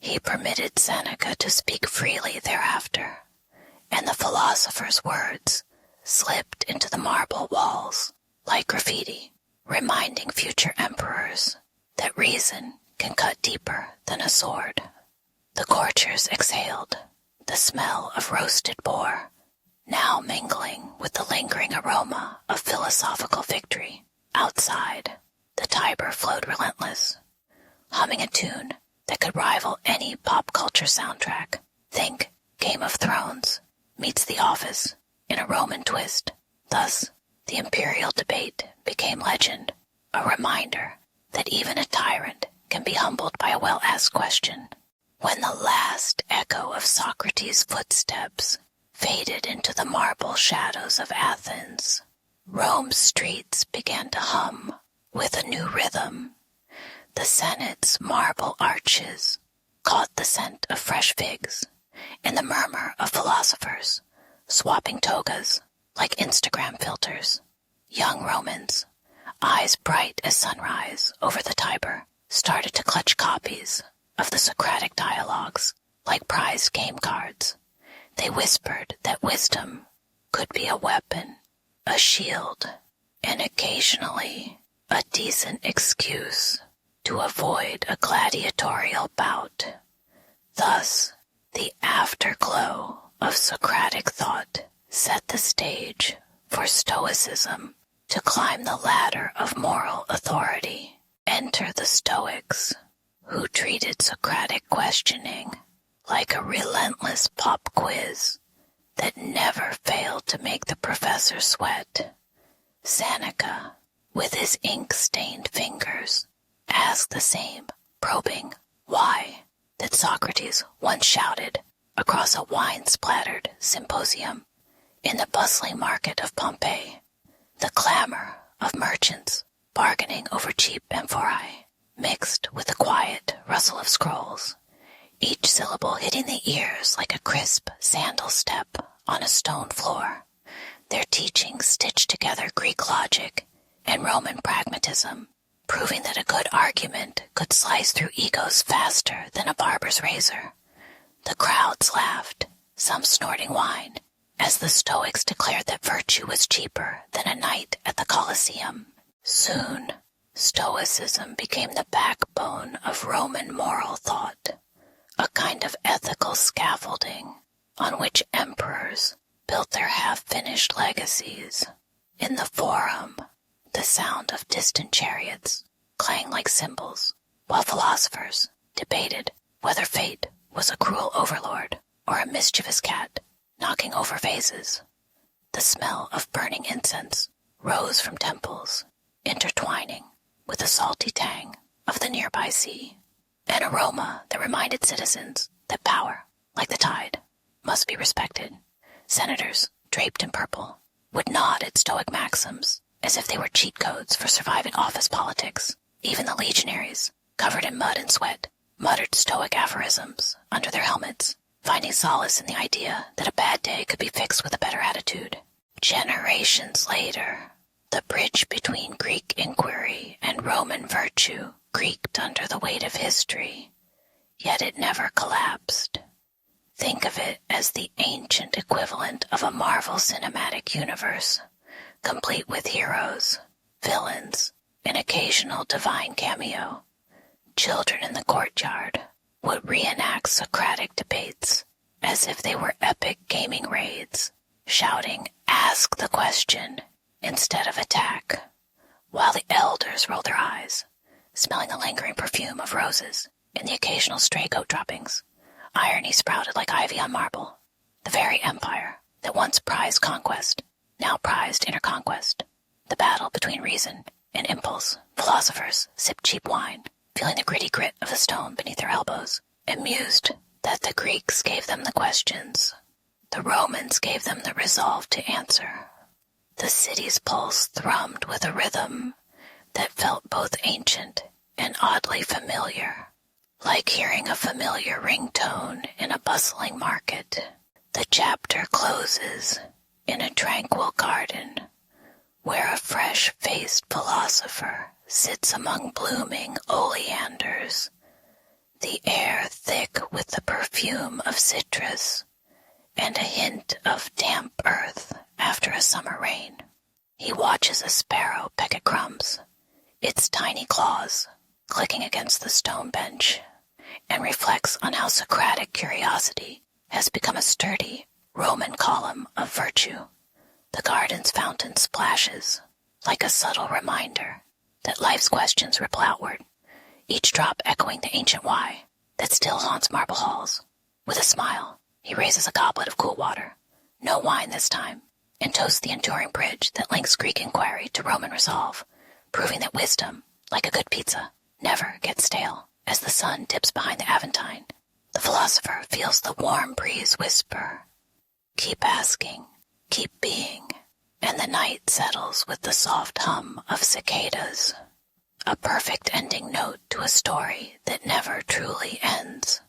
He permitted Seneca to speak freely thereafter, and the philosopher's words slipped into the marble walls like graffiti, reminding future emperors that reason can cut deeper than a sword. The courtiers exhaled the smell of roasted boar, now mingling with the lingering aroma of philosophical victory. Outside, the Tiber flowed relentless, humming a tune that could rival any pop culture soundtrack. Think Game of Thrones meets The Office in a Roman twist. Thus, the imperial debate became legend, a reminder that even a tyrant can be humbled by a well-asked question. When the last echo of Socrates' footsteps faded into the marble shadows of Athens, Rome's streets began to hum with a new rhythm. The Senate's marble arches caught the scent of fresh figs and the murmur of philosophers swapping togas like Instagram filters. Young Romans, eyes bright as sunrise over the Tiber, started to clutch copies of the Socratic dialogues like prized game cards. They whispered that wisdom could be a weapon, a shield, and occasionally a decent excuse to avoid a gladiatorial bout. Thus, the afterglow of Socratic thought set the stage for Stoicism to climb the ladder of moral authority. Enter the Stoics, who treated Socratic questioning like a relentless pop quiz that never failed to make the professor sweat. Seneca, with his ink-stained fingers, asked the same probing why that Socrates once shouted across a wine-splattered symposium in the bustling market of Pompeii. The clamor of merchants bargaining over cheap amphorae, mixed with the quiet rustle of scrolls, each syllable hitting the ears like a crisp sandal step on a stone floor. Their teachings stitched together Greek logic and Roman pragmatism, proving that a good argument could slice through egos faster than a barber's razor. The crowds laughed, some snorting wine, as the Stoics declared that virtue was cheaper than a night at the Colosseum. Soon, Stoicism became the backbone of Roman moral thought, a kind of ethical scaffolding on which emperors built their half-finished legacies. In the Forum, the sound of distant chariots clanged like cymbals, while philosophers debated whether fate was a cruel overlord or a mischievous cat knocking over vases. The smell of burning incense rose from temples, intertwining with the salty tang of the nearby sea, an aroma that reminded citizens that power, like the tide, must be respected. Senators, draped in purple, would nod at Stoic maxims as if they were cheat codes for surviving office politics. Even the legionaries, covered in mud and sweat, muttered Stoic aphorisms under their helmets, finding solace in the idea that a bad day could be fixed with a better attitude. Generations later, the bridge between Greek inquiry and Roman virtue creaked under the weight of history, yet it never collapsed. Think of it as the ancient equivalent of a Marvel Cinematic Universe, complete with heroes, villains, an occasional divine cameo. Children in the courtyard would reenact Socratic debates as if they were epic gaming raids, shouting, "Ask the question," instead of attack, while the elders rolled their eyes, smelling the lingering perfume of roses and the occasional stray goat droppings. Irony sprouted like ivy on marble. The very empire that once prized conquest now prized inner conquest. The battle between reason and impulse. Philosophers sipped cheap wine, feeling the gritty grit of the stone beneath their elbows, amused that the Greeks gave them the questions. The Romans gave them the resolve to answer. The city's pulse thrummed with a rhythm that felt both ancient and oddly familiar, like hearing a familiar ringtone in a bustling market. The chapter closes in a tranquil garden where a fresh-faced philosopher sits among blooming oleanders, the air thick perfume of citrus and a hint of damp earth after a summer rain. He watches a sparrow peck at crumbs, its tiny claws clicking against the stone bench, and reflects on how Socratic curiosity has become a sturdy Roman column of virtue. The garden's fountain splashes like a subtle reminder that life's questions ripple outward, each drop echoing the ancient why that still haunts marble halls. With a smile, he raises a goblet of cool water, no wine this time, and toasts the enduring bridge that links Greek inquiry to Roman resolve, proving that wisdom, like a good pizza, never gets stale. As the sun dips behind the Aventine, the philosopher feels the warm breeze whisper, "Keep asking, keep being," and the night settles with the soft hum of cicadas, a perfect ending note to a story that never truly ends.